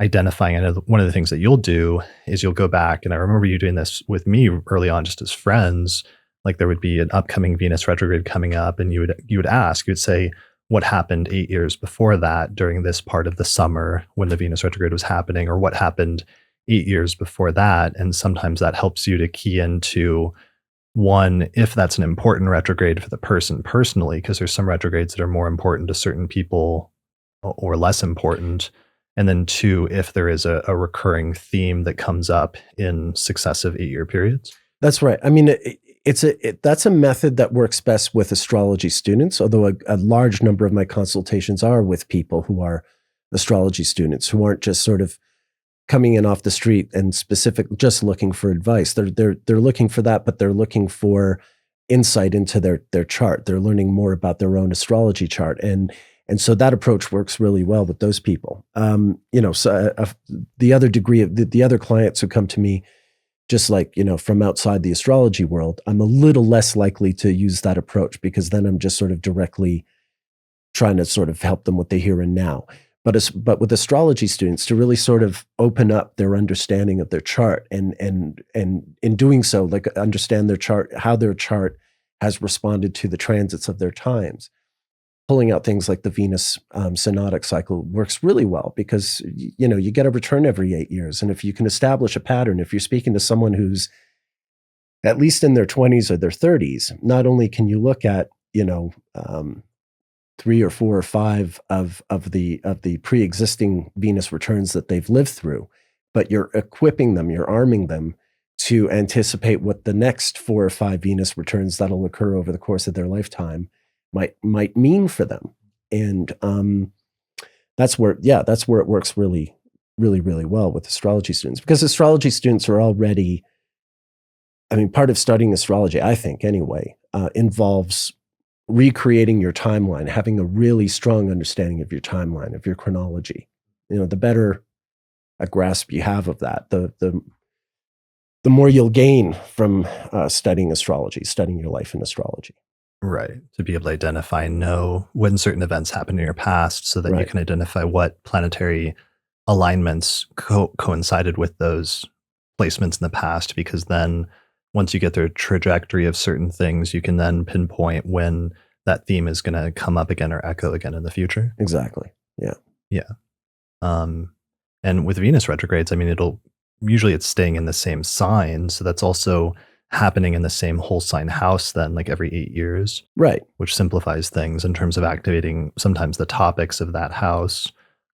identifying. And one of the things that you'll do is you'll go back, and I remember you doing this with me early on, just as friends. Like, there would be an upcoming Venus retrograde coming up, and you would say, what happened 8 years before that during this part of the summer when the Venus retrograde was happening, or what happened 8 years before that. And sometimes that helps you to key into, one, if that's an important retrograde for the person personally, because there's some retrogrades that are more important to certain people or less important? And then 2, if there is a recurring theme that comes up in successive 8-year periods? That's right. I mean, that's a method that works best with astrology students, although a large number of my consultations are with people who are astrology students, who aren't just sort of coming in off the street and just looking for advice. They're looking for that, but they're looking for insight into their chart. They're learning more about their own astrology chart. And so that approach works really well with those people. The other clients who come to me, just like, from outside the astrology world, I'm a little less likely to use that approach, because then I'm just sort of directly trying to sort of help them with the here and now. But with astrology students, to really sort of open up their understanding of their chart, and in doing so, like, understand their chart, how their chart has responded to the transits of their times. Pulling out things like the Venus synodic cycle works really well, because you get a return every 8 years, and if you can establish a pattern, if you're speaking to someone who's at least in their 20s or their 30s, not only can you look at 3 or 4 or 5 of the pre-existing Venus returns that they've lived through, but you're equipping them, you're arming them to anticipate what the next 4 or 5 Venus returns that'll occur over the course of their lifetime might mean for them. And that's where it works really, really, really well with astrology students, because astrology students are already, part of studying astrology, I think anyway, involves recreating your timeline, having a really strong understanding of your timeline, of your chronology. The better a grasp you have of that, the more you'll gain from studying astrology, studying your life in astrology. Right. To be able to identify and know when certain events happened in your past, so that you can identify what planetary alignments coincided with those placements in the past, because then once you get the trajectory of certain things, you can then pinpoint when that theme is going to come up again or echo again in the future. Exactly. Yeah. Yeah. And with Venus retrogrades, usually it's staying in the same sign. So that's also happening in the same whole sign house then, like every 8 years. Right. Which simplifies things in terms of activating sometimes the topics of that house.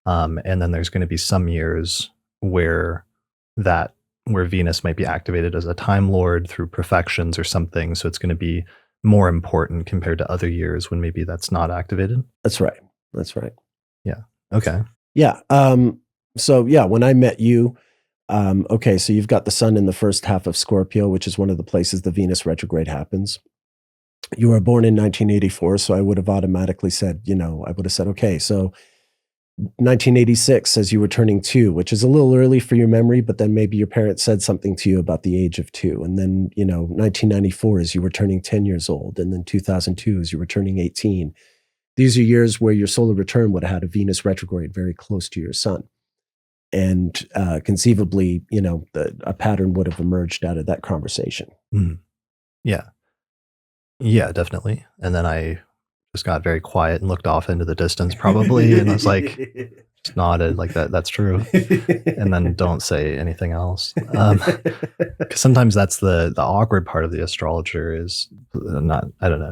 And then there's going to be some years where Venus might be activated as a Time Lord through perfections or something. So it's going to be more important compared to other years when maybe that's not activated. That's right. Yeah. Okay. Yeah. When I met you, so you've got the sun in the first half of Scorpio, which is one of the places the Venus retrograde happens. You were born in 1984, so I would have automatically said, okay, so 1986 says you were turning 2, which is a little early for your memory, but then maybe your parents said something to you about the age of 2. And then, 1994 is you were turning 10 years old. And then 2002 is you were turning 18. These are years where your solar return would have had a Venus retrograde very close to your sun. And conceivably, a pattern would have emerged out of that conversation. Mm. Yeah. Yeah, definitely. And then I just got very quiet and looked off into the distance probably. And I was like, just nodded like that. That's true. And then don't say anything else. Because sometimes that's the awkward part of the astrologer is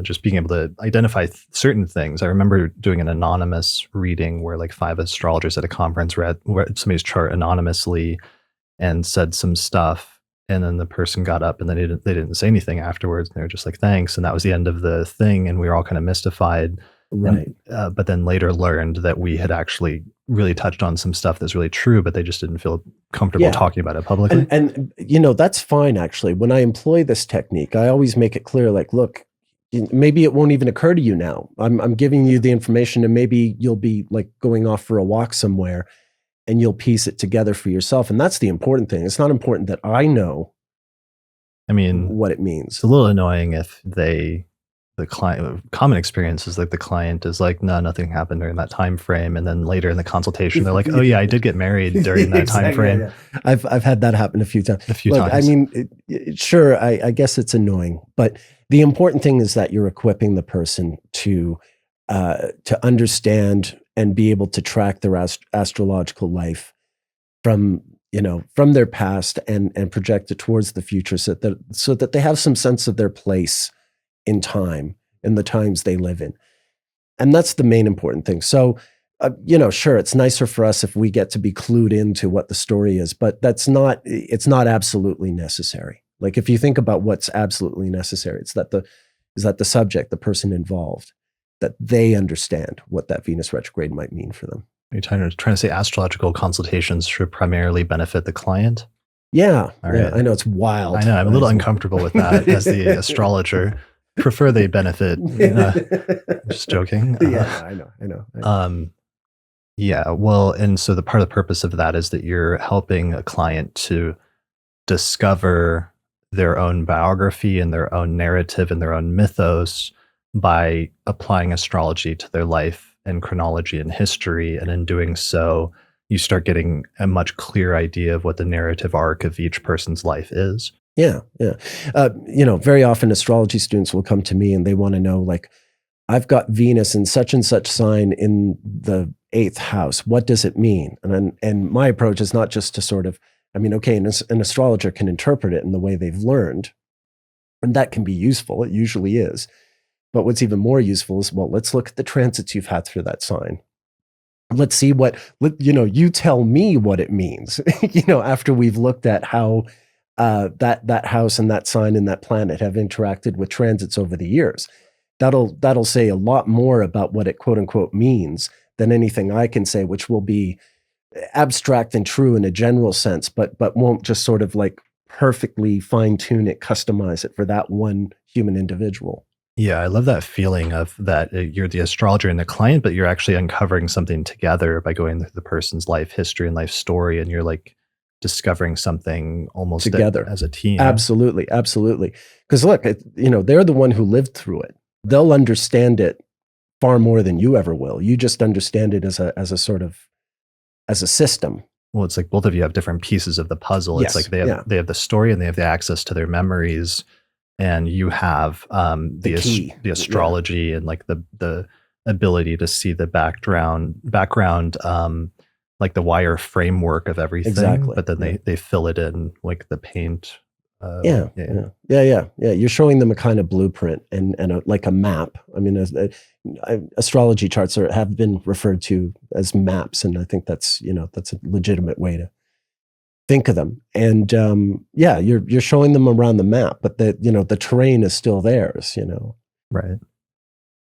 just being able to identify certain things. I remember doing an anonymous reading where like 5 astrologers at a conference read somebody's chart anonymously and said some stuff. And then the person got up and then they didn't say anything afterwards. And they were just like, thanks. And that was the end of the thing. And we were all kind of mystified. Right. And, but then later learned that we had actually really touched on some stuff that's really true, but they just didn't feel comfortable talking about it publicly. And that's fine, actually. When I employ this technique, I always make it clear, like, look, maybe it won't even occur to you now. I'm giving you the information, and maybe you'll be like going off for a walk somewhere and you'll piece it together for yourself. And that's the important thing. It's not important that I know what it means. It's a little annoying if the client, common experience is like the client is like, no, nothing happened during that time frame. And then later in the consultation, they're like, oh yeah, I did get married during that time frame. Yeah. I've had that happen a few times. Times. Sure, I guess it's annoying, but the important thing is that you're equipping the person to understand and be able to track their astrological life from their past and project it towards the future, so that they have some sense of their place in time and the times they live in. And that's the main important thing. So Sure, it's nicer for us if we get to be clued into what the story is, but it's not absolutely necessary. Like if you think about what's absolutely necessary, it's that the subject, the person involved, that they understand what that Venus retrograde might mean for them. Are you trying to say astrological consultations should primarily benefit the client? Yeah, All right. right. I know it's wild. I know. I'm a little uncomfortable with that as the astrologer. Prefer they benefit. Just joking. Yeah, I know. Yeah. Well, and so the part of the purpose of that is that you're helping a client to discover their own biography and their own narrative and their own mythos by applying astrology to their life and chronology and history. And in doing so, you start getting a much clearer idea of what the narrative arc of each person's life is. Yeah. Very often astrology students will come to me and they want to know, like, I've got Venus in such and such sign in the 8th house. What does it mean? And my approach is not just to sort of, an astrologer can interpret it in the way they've learned, and that can be useful. It usually is. But what's even more useful is, well, let's look at the transits you've had through that sign. Let's see you tell me what it means, after we've looked at how that house and that sign and that planet have interacted with transits over the years. That'll say a lot more about what it quote unquote means than anything I can say, which will be abstract and true in a general sense, but won't just sort of like perfectly fine tune it, customize it for that one human individual. Yeah, I love that feeling of that you're the astrologer and the client, but you're actually uncovering something together by going through the person's life history and life story, and you're like discovering something almost together as a team. Absolutely. Because look, they're the one who lived through it. They'll understand it far more than you ever will. You just understand it as a system. Well, it's like both of you have different pieces of the puzzle. Yes, it's like they have the story and they have the access to their memories, and you have the astrology and like the ability to see the background like the wire framework of everything. Exactly. But then they fill it in like the paint. Yeah. You're showing them a kind of blueprint and like a map. I mean, astrology charts have been referred to as maps, and I think that's a legitimate way to think of them. And you're showing them around the map, but the terrain is still theirs. Right.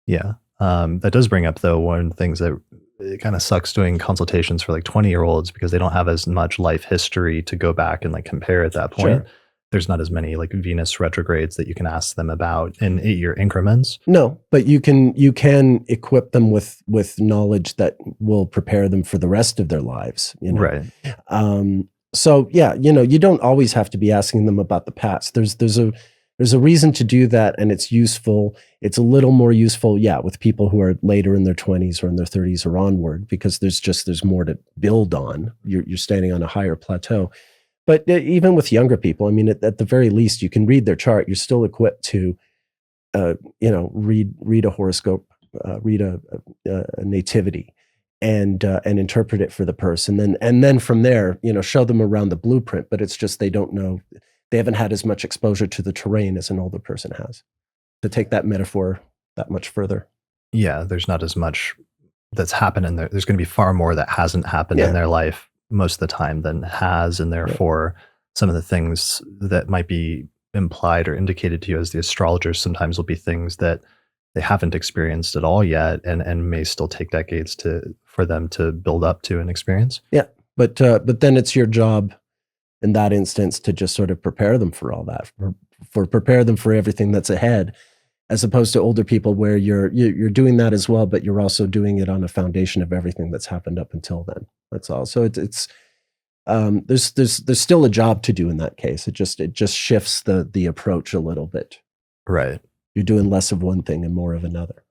Yeah. That does bring up though one of the things that it kind of sucks doing consultations for like 20-year-olds because they don't have as much life history to go back and like compare at that point. Sure. There's not as many like Venus retrogrades that you can ask them about in 8-year increments. No, but you can equip them with knowledge that will prepare them for the rest of their lives. Right. So yeah, you don't always have to be asking them about the past. There's a reason to do that, and it's useful. It's a little more useful, with people who are later in their 20s or in their 30s or onward, because there's more to build on. You're standing on a higher plateau. But even with younger people, I mean, at the very least, you can read their chart. You're still equipped to, read a horoscope, read a nativity, and interpret it for the person. And then from there, show them around the blueprint. But it's just they don't know, they haven't had as much exposure to the terrain as an older person has. To take that metaphor that much further. Yeah, there's not as much that's happened in there. There's going to be far more that hasn't happened in their life most of the time than has, and therefore some of the things that might be implied or indicated to you as the astrologers sometimes will be things that they haven't experienced at all yet, and may still take decades for them to build up to and experience. Yeah, but then it's your job in that instance to just sort of prepare them for all that, for prepare them for everything that's ahead, as opposed to older people where you're doing that as well, but you're also doing it on a foundation of everything that's happened up until then. That's all. So it's there's still a job to do in that case. It just shifts the approach a little bit. Right. You're doing less of one thing and more of another.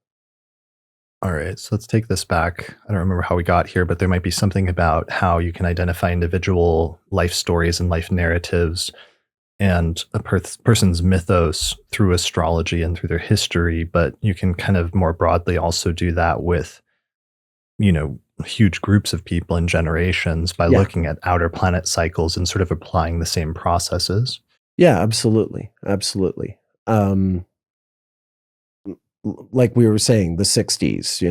All right. So let's take this back. I don't remember how we got here, but there might be something about how you can identify individual life stories and life narratives and a person's mythos through astrology and through their history, but you can kind of more broadly also do that with, huge groups of people and generations by looking at outer planet cycles and sort of applying the same processes. Yeah, absolutely. like we were saying, the 60s,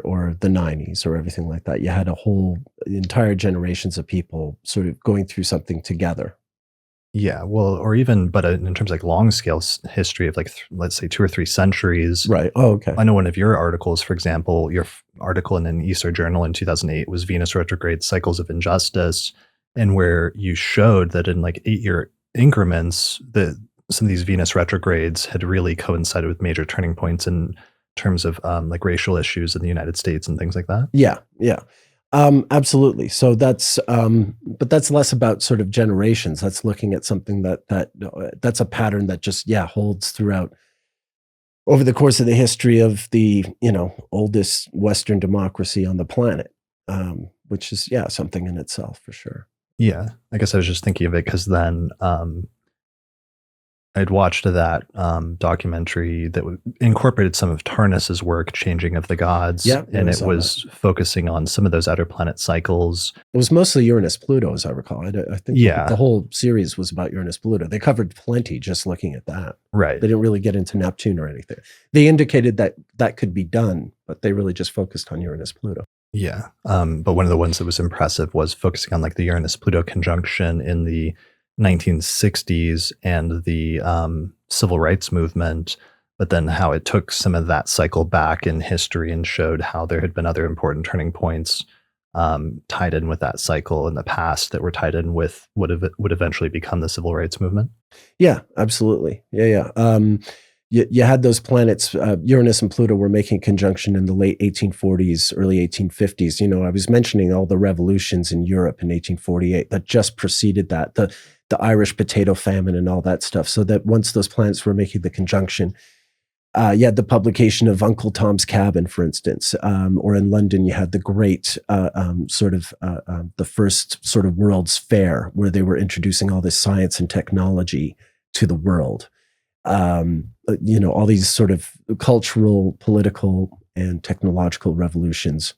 or the 90s or everything like that. You had a whole entire generations of people sort of going through something together. Yeah, well, or even, but in terms of like long scale history of like, let's say 2 or 3 centuries. Right. Oh, okay. I know one of your articles, for example, your article in an ESA journal in 2008 was Venus retrograde cycles of injustice, and where you showed that in like 8-year increments, that some of these Venus retrogrades had really coincided with major turning points in terms of like racial issues in the United States and things like that. Yeah. Yeah. Absolutely. So but that's less about sort of generations. That's looking at something that's a pattern that just, holds throughout over the course of the history of the, oldest Western democracy on the planet, which is, something in itself for sure. Yeah, I guess I was just thinking of it because then I'd watched that documentary that incorporated some of Tarnis's work, Changing of the Gods, Yeah, and I it saw was focusing on some of those outer planet cycles. It was mostly Uranus Pluto, as I recall. I think the whole series was about Uranus Pluto. They covered plenty just looking at that. Right. They didn't really get into Neptune or anything. They indicated that that could be done, but they really just focused on Uranus Pluto. Yeah. But one of the ones that was impressive was focusing on like the Uranus Pluto conjunction in the 1960s and the civil rights movement, but then how it took some of that cycle back in history and showed how there had been other important turning points tied in with that cycle in the past that were tied in with what would eventually become the civil rights movement. Yeah, absolutely. Yeah. You had those planets, Uranus and Pluto were making conjunction in the late 1840s, early 1850s. I was mentioning all the revolutions in Europe in 1848 that just preceded that, the Irish potato famine and all that stuff. So that once those planets were making the conjunction, you had the publication of Uncle Tom's Cabin, for instance, or in London, you had the great the first sort of World's Fair, where they were introducing all this science and technology to the world. All these sort of cultural, political, and technological revolutions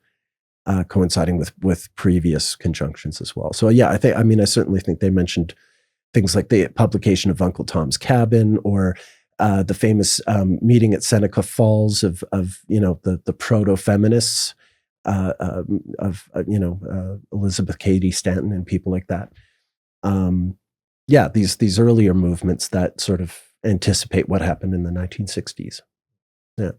coinciding with previous conjunctions as well. So I certainly think they mentioned things like the publication of Uncle Tom's Cabin, or the famous meeting at Seneca Falls of the proto-feminists of Elizabeth Cady Stanton and people like that. These earlier movements that sort of anticipate what happened in the 1960s. Yeah.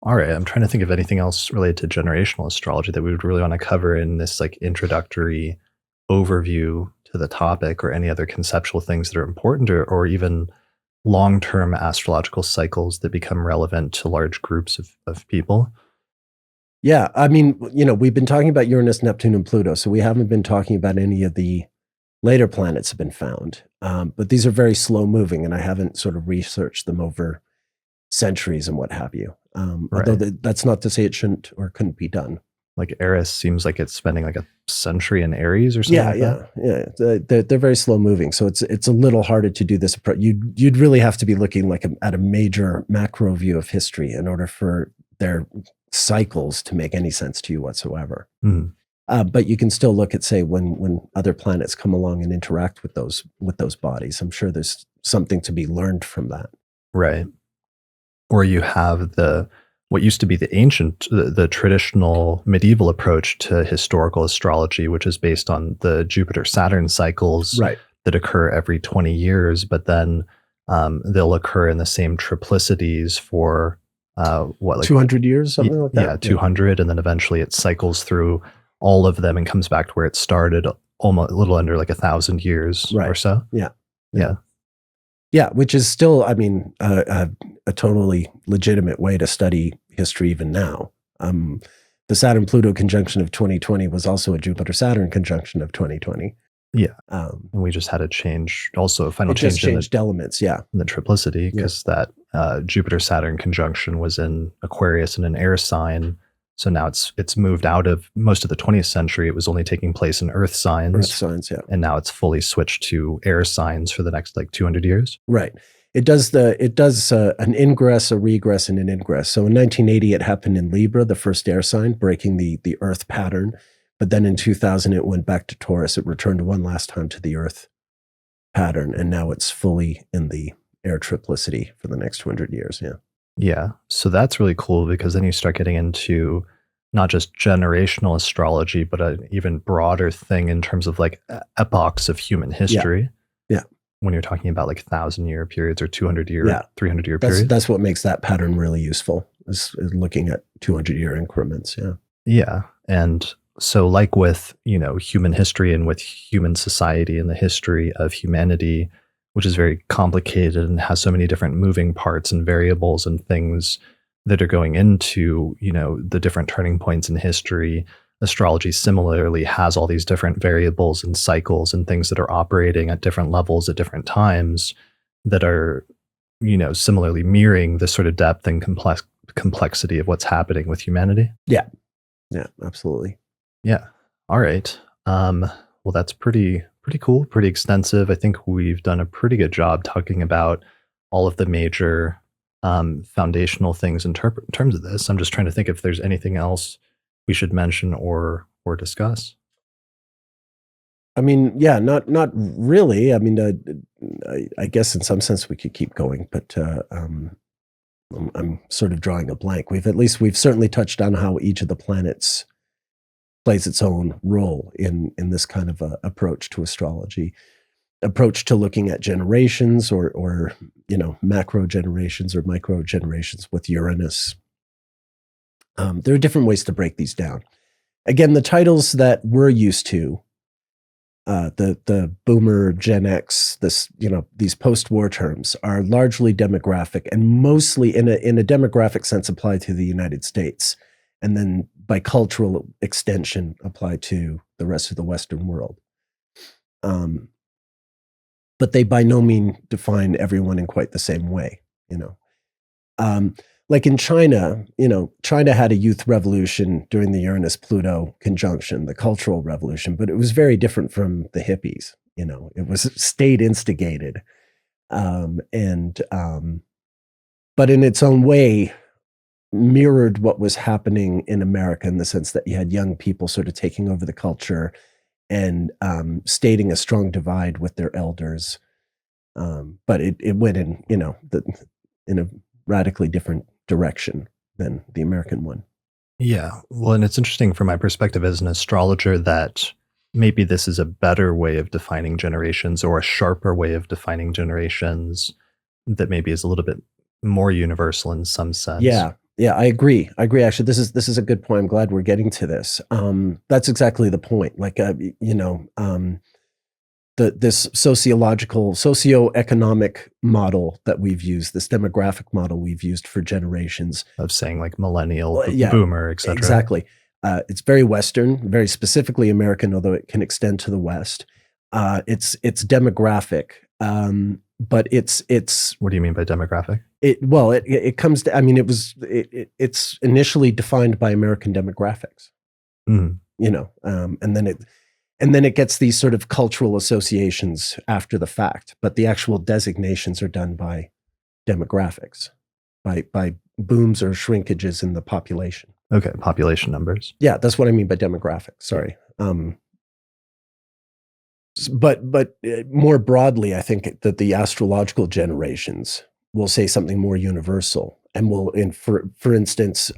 All right. I'm trying to think of anything else related to generational astrology that we would really want to cover in this like introductory overview to the topic, or any other conceptual things that are important, or even long-term astrological cycles that become relevant to large groups of people. Yeah. We've been talking about Uranus, Neptune, and Pluto, so we haven't been talking about any of the later planets have been found. But these are very slow moving, and I haven't sort of researched them over centuries and what have you. Although that's not to say it shouldn't or couldn't be done. Like Eris seems like it's spending like a century in Aries or something. Yeah. They're very slow moving, so it's a little harder to do this approach. You'd really have to be looking like at a major macro view of history in order for their cycles to make any sense to you whatsoever. Mm-hmm. But you can still look at, say, when other planets come along and interact with those bodies. I'm sure there's something to be learned from that. Right. Or you have what used to be the traditional medieval approach to historical astrology, which is based on the Jupiter-Saturn cycles that occur every 20 years, but then they'll occur in the same triplicities for 200 years, something like that? Yeah, 200, and then eventually it cycles through all of them and comes back to where it started, almost a little under like 1,000 years or so. Yeah, which is still, a totally legitimate way to study history even now. The Saturn-Pluto conjunction of 2020 was also a Jupiter-Saturn conjunction of 2020. Yeah, and we just had a change, also a final change. It just changed elements, in the triplicity, because that Jupiter-Saturn conjunction was in Aquarius and an air sign. So now it's moved out of most of the 20th century. It was only taking place in Earth signs. And now it's fully switched to air signs for the next 200 years. Right. It does an ingress, a regress, and an ingress. So in 1980, it happened in Libra, the first air sign, breaking the Earth pattern. But then in 2000, it went back to Taurus. It returned one last time to the Earth pattern, and now it's fully in the air triplicity for the next 200 years. Yeah. Yeah. So that's really cool because then you start getting into not just generational astrology, but an even broader thing in terms of like epochs of human history. Yeah. When you're talking about like 1,000-year periods or 200-year, Yeah. 300-year periods. That's what makes that pattern really useful, is looking at 200-year increments. Yeah. Yeah. And so like with, human history and with human society and the history of humanity, which is very complicated and has so many different moving parts and variables and things that are going into, the different turning points in history. Astrology similarly has all these different variables and cycles and things that are operating at different levels at different times that are, similarly mirroring the sort of depth and complexity of what's happening with humanity. Yeah. Yeah, absolutely. Yeah. All right. Well, that's pretty cool, pretty extensive. I think we've done a pretty good job talking about all of the major foundational things in terms of this. I'm just trying to think if there's anything else we should mention or discuss. I mean, yeah, not really. I mean, I guess in some sense we could keep going, but I'm sort of drawing a blank. We've certainly touched on how each of the planets plays its own role in this kind of approach to astrology, approach to looking at generations or macro generations or micro generations with Uranus. There are different ways to break these down. Again, the titles that we're used to, the boomer, Gen X, these post-war terms are largely demographic and mostly in a demographic sense applied to the United States, and then by cultural extension applied to the rest of the Western world. But they by no means define everyone in quite the same way, Like in China, China had a youth revolution during the Uranus-Pluto conjunction, the Cultural Revolution, but it was very different from the hippies. It was state instigated, but in its own way, mirrored what was happening in America in the sense that you had young people sort of taking over the culture and stating a strong divide with their elders. But it went in, in a radically different direction than the American one. Yeah. Well, and it's interesting from my perspective as an astrologer that maybe this is a better way of defining generations or a sharper way of defining generations that maybe is a little bit more universal in some sense. Yeah. Yeah, I agree. Actually, this is a good point. I'm glad we're getting to this. That's exactly the point. Like, this socioeconomic model that we've used, this demographic model we've used for generations of saying like millennial, boomer, etc. Exactly. It's very Western, very specifically American, although it can extend to the West. It's demographic, but it's. What do you mean by demographic? It comes to. I mean, it's initially defined by American demographics. Mm-hmm. And then it gets these sort of cultural associations after the fact, but the actual designations are done by demographics, by booms or shrinkages in the population. Okay, population numbers. Yeah, that's what I mean by demographics. Sorry. But more broadly, I think that the astrological generations will say something more universal and will, for instance,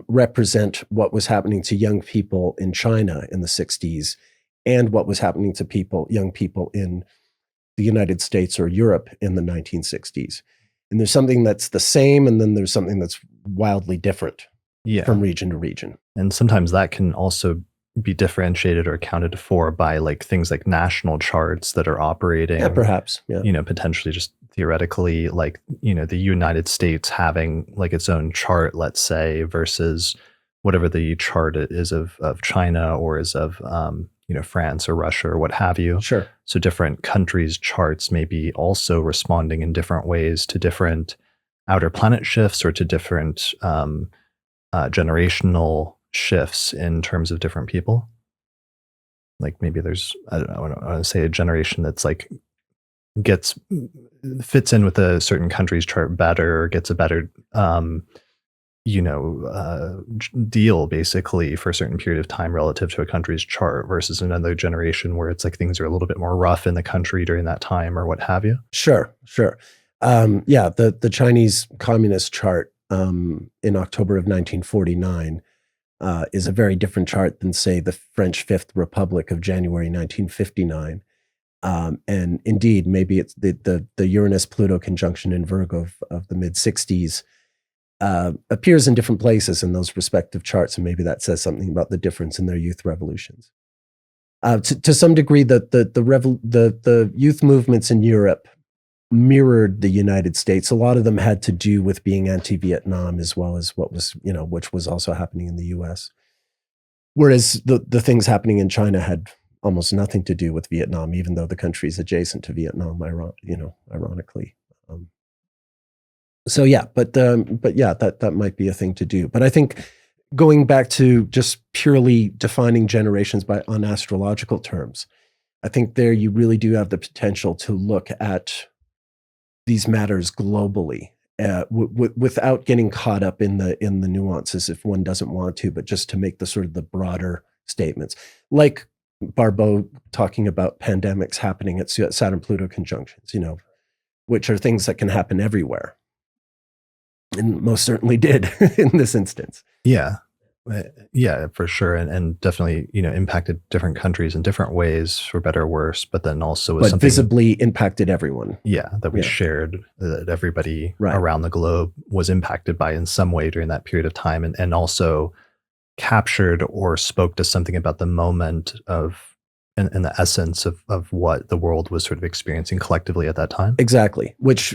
represent what was happening to young people in China in the 60s and what was happening to young people in the United States or Europe in the 1960s. And there's something that's the same, and then there's something that's wildly different from region to region. And sometimes that can also be differentiated or accounted for by like things like national charts that are operating. Yeah, perhaps. Yeah. Potentially just theoretically, like, the United States having like its own chart, let's say, versus whatever the chart is of China or is of, France or Russia or what have you. Sure. So different countries' charts may be also responding in different ways to different outer planet shifts or to different generational shifts in terms of different people. Like maybe there's, I don't know, I want to say a generation that's like fits in with a certain country's chart better, or gets a better, deal basically for a certain period of time relative to a country's chart versus another generation where it's like things are a little bit more rough in the country during that time or what have you. Sure. The Chinese Communist chart in October of 1949 is a very different chart than, say, the French Fifth Republic of January 1959. And indeed, maybe it's the Uranus-Pluto conjunction in Virgo of the mid-60s appears in different places in those respective charts, and maybe that says something about the difference in their youth revolutions. To some degree, the youth movements in Europe mirrored the United States. A lot of them had to do with being anti-Vietnam, as well as which was also happening in the U.S. Whereas the things happening in China had almost nothing to do with Vietnam, even though the country is adjacent to Vietnam, ironically. That might be a thing to do. But I think going back to just purely defining generations on astrological terms, I think there you really do have the potential to look at these matters globally, without getting caught up in the nuances if one doesn't want to, but just to make the sort of the broader statements, like Barbeau talking about pandemics happening at Saturn-Pluto conjunctions, which are things that can happen everywhere, and most certainly did in this instance. Yeah, for sure, and definitely, impacted different countries in different ways, for better or worse. But then also, but visibly impacted everyone. Yeah, that we shared, that everybody around the globe was impacted by in some way during that period of time, and also captured or spoke to something about the moment of and the essence of what the world was sort of experiencing collectively at that time. Exactly. Which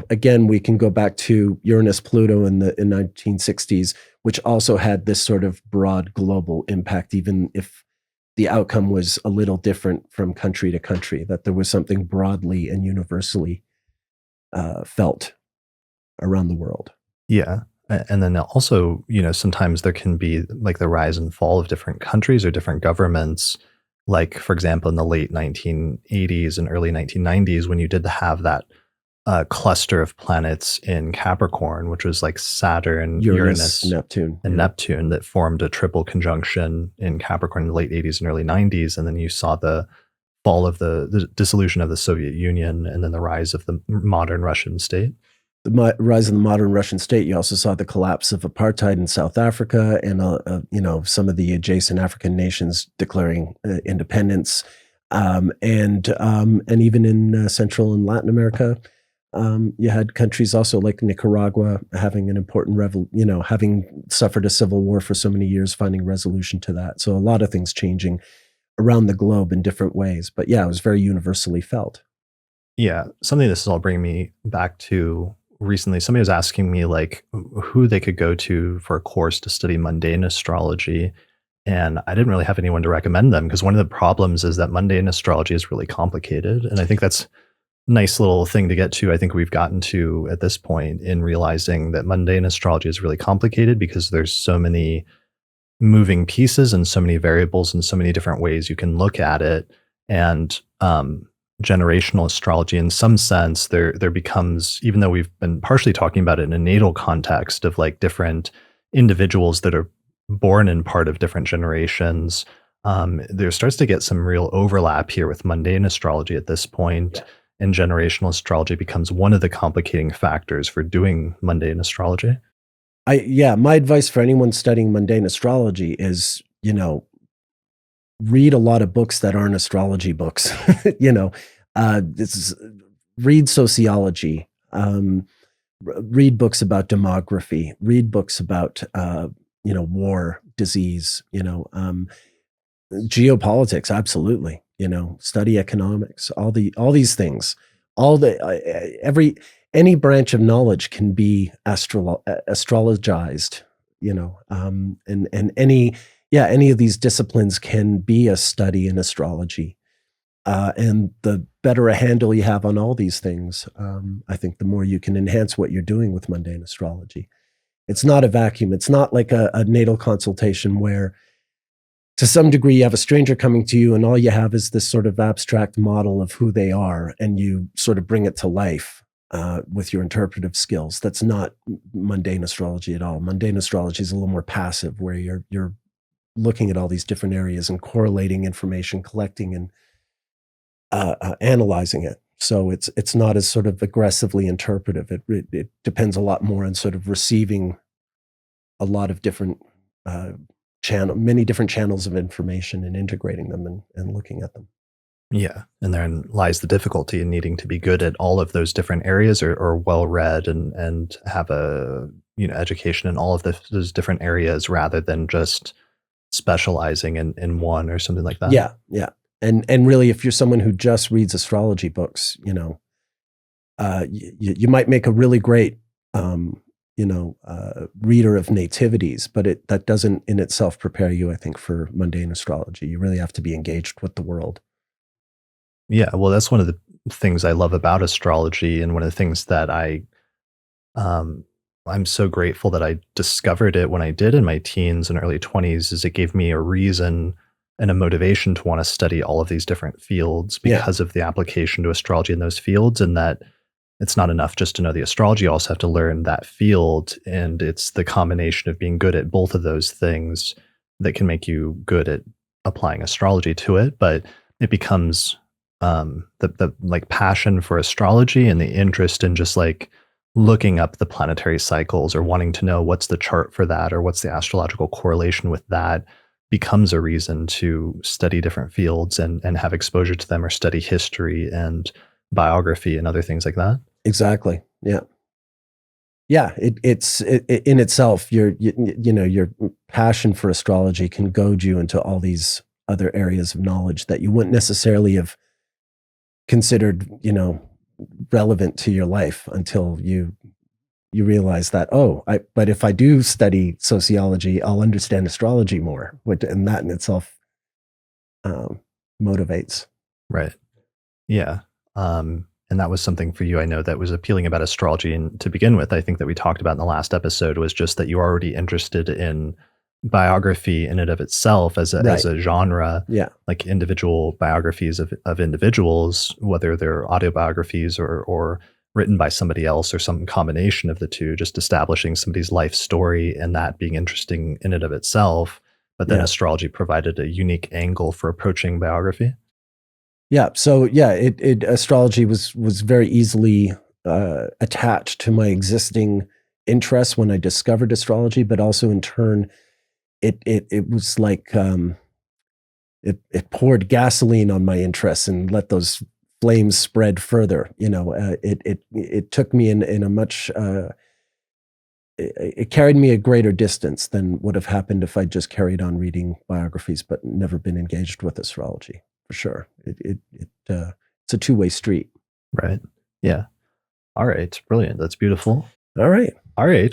again, we can go back to Uranus-Pluto in 1960s, which also had this sort of broad global impact, even if the outcome was a little different from country to country, that there was something broadly and universally felt around the world. Yeah. And then also, sometimes there can be like the rise and fall of different countries or different governments. Like, for example, in the late 1980s and early 1990s, when you did have that cluster of planets in Capricorn, which was like Saturn, Uranus, Neptune, and Neptune, that formed a triple conjunction in Capricorn in the late 80s and early 90s. And then you saw the fall of the dissolution of the Soviet Union, and then the rise of the modern Russian state. The rise of the modern Russian state. You also saw the collapse of apartheid in South Africa, and some of the adjacent African nations declaring independence, and even in Central and Latin America, you had countries also like Nicaragua having an important having suffered a civil war for so many years, finding resolution to that. So a lot of things changing around the globe in different ways. But yeah, it was very universally felt. Yeah, something this is all bringing me back to. Recently, somebody was asking me like who they could go to for a course to study mundane astrology. And I didn't really have anyone to recommend them, because one of the problems is that mundane astrology is really complicated. And I think that's a nice little thing to get to. I think we've gotten to at this point in realizing that mundane astrology is really complicated because there's so many moving pieces and so many variables and so many different ways you can look at it. And generational astrology, in some sense, there becomes, even though we've been partially talking about it in a natal context of like different individuals that are born in part of different generations, there starts to get some real overlap here with mundane astrology at this point, and generational astrology becomes one of the complicating factors for doing mundane astrology. My advice for anyone studying mundane astrology is, read a lot of books that aren't astrology books. Read sociology, read books about demography, read books about war, disease, geopolitics. Absolutely, study economics. All these things. Any branch of knowledge can be astrologized. And any of these disciplines can be a study in astrology. And the better a handle you have on all these things, I think the more you can enhance what you're doing with mundane astrology. It's not a vacuum. It's not like a natal consultation where, to some degree, you have a stranger coming to you and all you have is this sort of abstract model of who they are, and you sort of bring it to life with your interpretive skills. That's not mundane astrology at all. Mundane astrology is a little more passive, where you're looking at all these different areas and correlating information, collecting and analyzing it. So it's not as sort of aggressively interpretive. It depends a lot more on sort of receiving a lot of different many different channels of information and integrating them and looking at them. Yeah. And therein lies the difficulty in needing to be good at all of those different areas, or well read and have a education in all of those different areas, rather than just specializing in one or something like that. Yeah. Yeah. And really, if you're someone who just reads astrology books, you might make a really great reader of nativities, but that doesn't in itself prepare you, I think, for mundane astrology. You really have to be engaged with the world. Yeah, well, that's one of the things I love about astrology, and one of the things that I'm so grateful that I discovered it when I did in my teens and early 20s, is it gave me a reason and a motivation to want to study all of these different fields because of the application to astrology in those fields, and that it's not enough just to know the astrology. You also have to learn that field, and it's the combination of being good at both of those things that can make you good at applying astrology to it. But it becomes the like passion for astrology and the interest in just like looking up the planetary cycles, or wanting to know what's the chart for that, or what's the astrological correlation with that, becomes a reason to study different fields and have exposure to them, or study history and biography and other things like that. Exactly. Yeah. Yeah. It's in itself, your passion for astrology can goad you into all these other areas of knowledge that you wouldn't necessarily have considered, relevant to your life until you realize that, but if I do study sociology, I'll understand astrology more, and that in itself motivates. Right. Yeah. And that was something for you, I know, that was appealing about astrology. And to begin with, I think that we talked about in the last episode, was just that you are already interested in biography in and of itself as a genre. Yeah. Like individual biographies of individuals, whether they're autobiographies or written by somebody else, or some combination of the two, just establishing somebody's life story and that being interesting in and of itself. But then astrology provided a unique angle for approaching biography. Yeah. So astrology was very easily attached to my existing interests when I discovered astrology, but also in turn, it was like it poured gasoline on my interests and let those flames spread further. It took me in a much it carried me a greater distance than would have happened if I just carried on reading biographies but never been engaged with astrology. For sure, it's a two-way street. Right. Yeah. All right. Brilliant. That's beautiful. All right.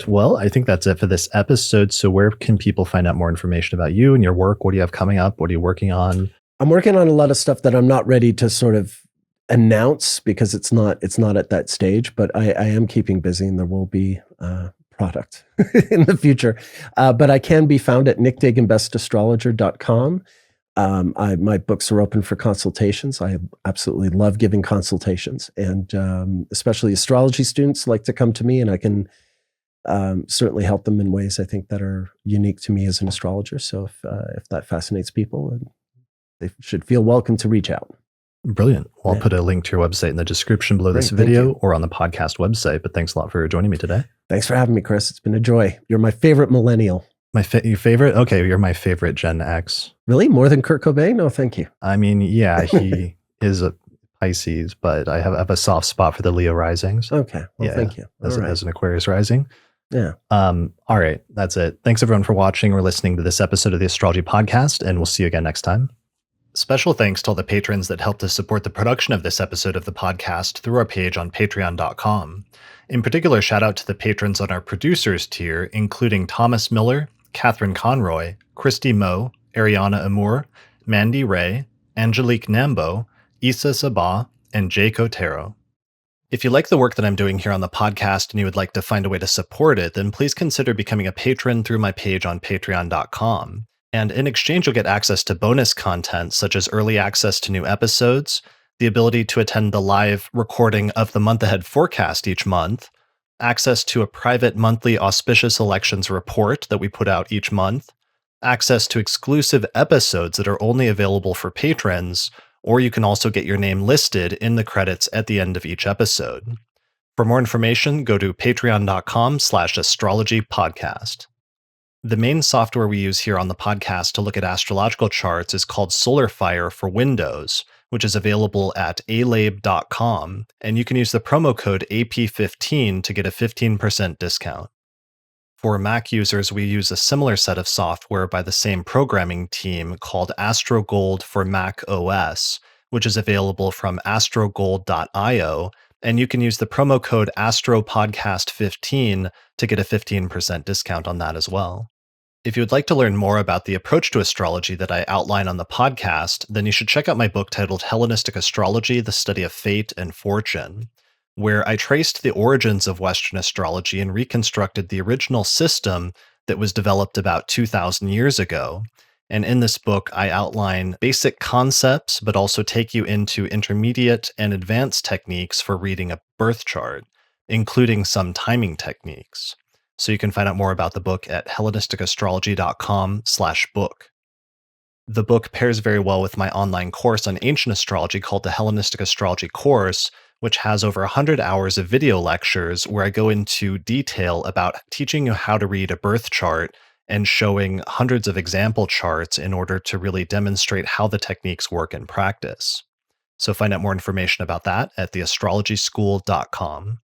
Well, I think that's it for this episode. So where can people find out more information about you and your work? What do you have coming up? What are you working on? I'm working on a lot of stuff that I'm not ready to sort of announce because it's not at that stage, but I am keeping busy, and there will be product in the future. But I can be found at nickdaganbestastrologer.com. My books are open for consultations. I absolutely love giving consultations, and especially astrology students like to come to me, and I can certainly help them in ways I think that are unique to me as an astrologer. So if that fascinates people, they should feel welcome to reach out. Brilliant. Well, I'll put a link to your website in the description below this video or on the podcast website. But thanks a lot for joining me today. Thanks for having me, Chris. It's been a joy. You're my favorite millennial. Your favorite? Okay, you're my favorite Gen X. Really? More than Kurt Cobain? No, thank you. I mean, yeah, he is a Pisces, but I have a soft spot for the Leo risings. Okay. Well, thank you. As an Aquarius rising. Yeah. All right. That's it. Thanks everyone for watching or listening to this episode of the Astrology Podcast, and we'll see you again next time. Special thanks to all the patrons that helped us support the production of this episode of the podcast through our page on patreon.com. In particular, shout out to the patrons on our producers tier, including Thomas Miller, Catherine Conroy, Christy Moe, Ariana Amour, Mandy Ray, Angelique Nambo, Issa Sabah, and Jay Cotero. If you like the work that I'm doing here on the podcast and you would like to find a way to support it, then please consider becoming a patron through my page on patreon.com. And in exchange, you'll get access to bonus content such as early access to new episodes, the ability to attend the live recording of the month ahead forecast each month, access to a private monthly auspicious elections report that we put out each month, access to exclusive episodes that are only available for patrons, or you can also get your name listed in the credits at the end of each episode. For more information, go to patreon.com/astrology podcast. The main software we use here on the podcast to look at astrological charts is called SolarFire for Windows, which is available at alabe.com, and you can use the promo code AP15 to get a 15% discount. For Mac users, we use a similar set of software by the same programming team called AstroGold for Mac OS, which is available from astrogold.io, and you can use the promo code AstroPodcast15 to get a 15% discount on that as well. If you would like to learn more about the approach to astrology that I outline on the podcast, then you should check out my book titled Hellenistic Astrology, The Study of Fate and Fortune, where I traced the origins of Western astrology and reconstructed the original system that was developed about 2,000 years ago. And in this book, I outline basic concepts, but also take you into intermediate and advanced techniques for reading a birth chart, including some timing techniques. So you can find out more about the book at hellenisticastrology.com/book. The book pairs very well with my online course on ancient astrology called the Hellenistic Astrology Course, which has over 100 hours of video lectures where I go into detail about teaching you how to read a birth chart and showing hundreds of example charts in order to really demonstrate how the techniques work in practice. So find out more information about that at theastrologyschool.com.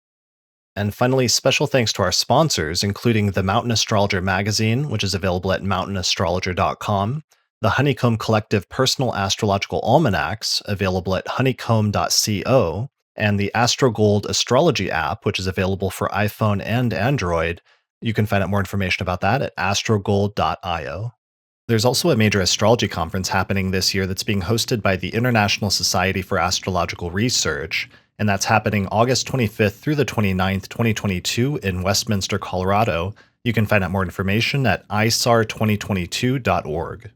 And finally, special thanks to our sponsors, including the Mountain Astrologer magazine, which is available at mountainastrologer.com, the Honeycomb Collective Personal Astrological Almanacs, available at honeycomb.co, and the AstroGold Astrology app, which is available for iPhone and Android. You can find out more information about that at astrogold.io. There's also a major astrology conference happening this year that's being hosted by the International Society for Astrological Research, and that's happening August 25th through the 29th, 2022 in Westminster, Colorado. You can find out more information at isar2022.org.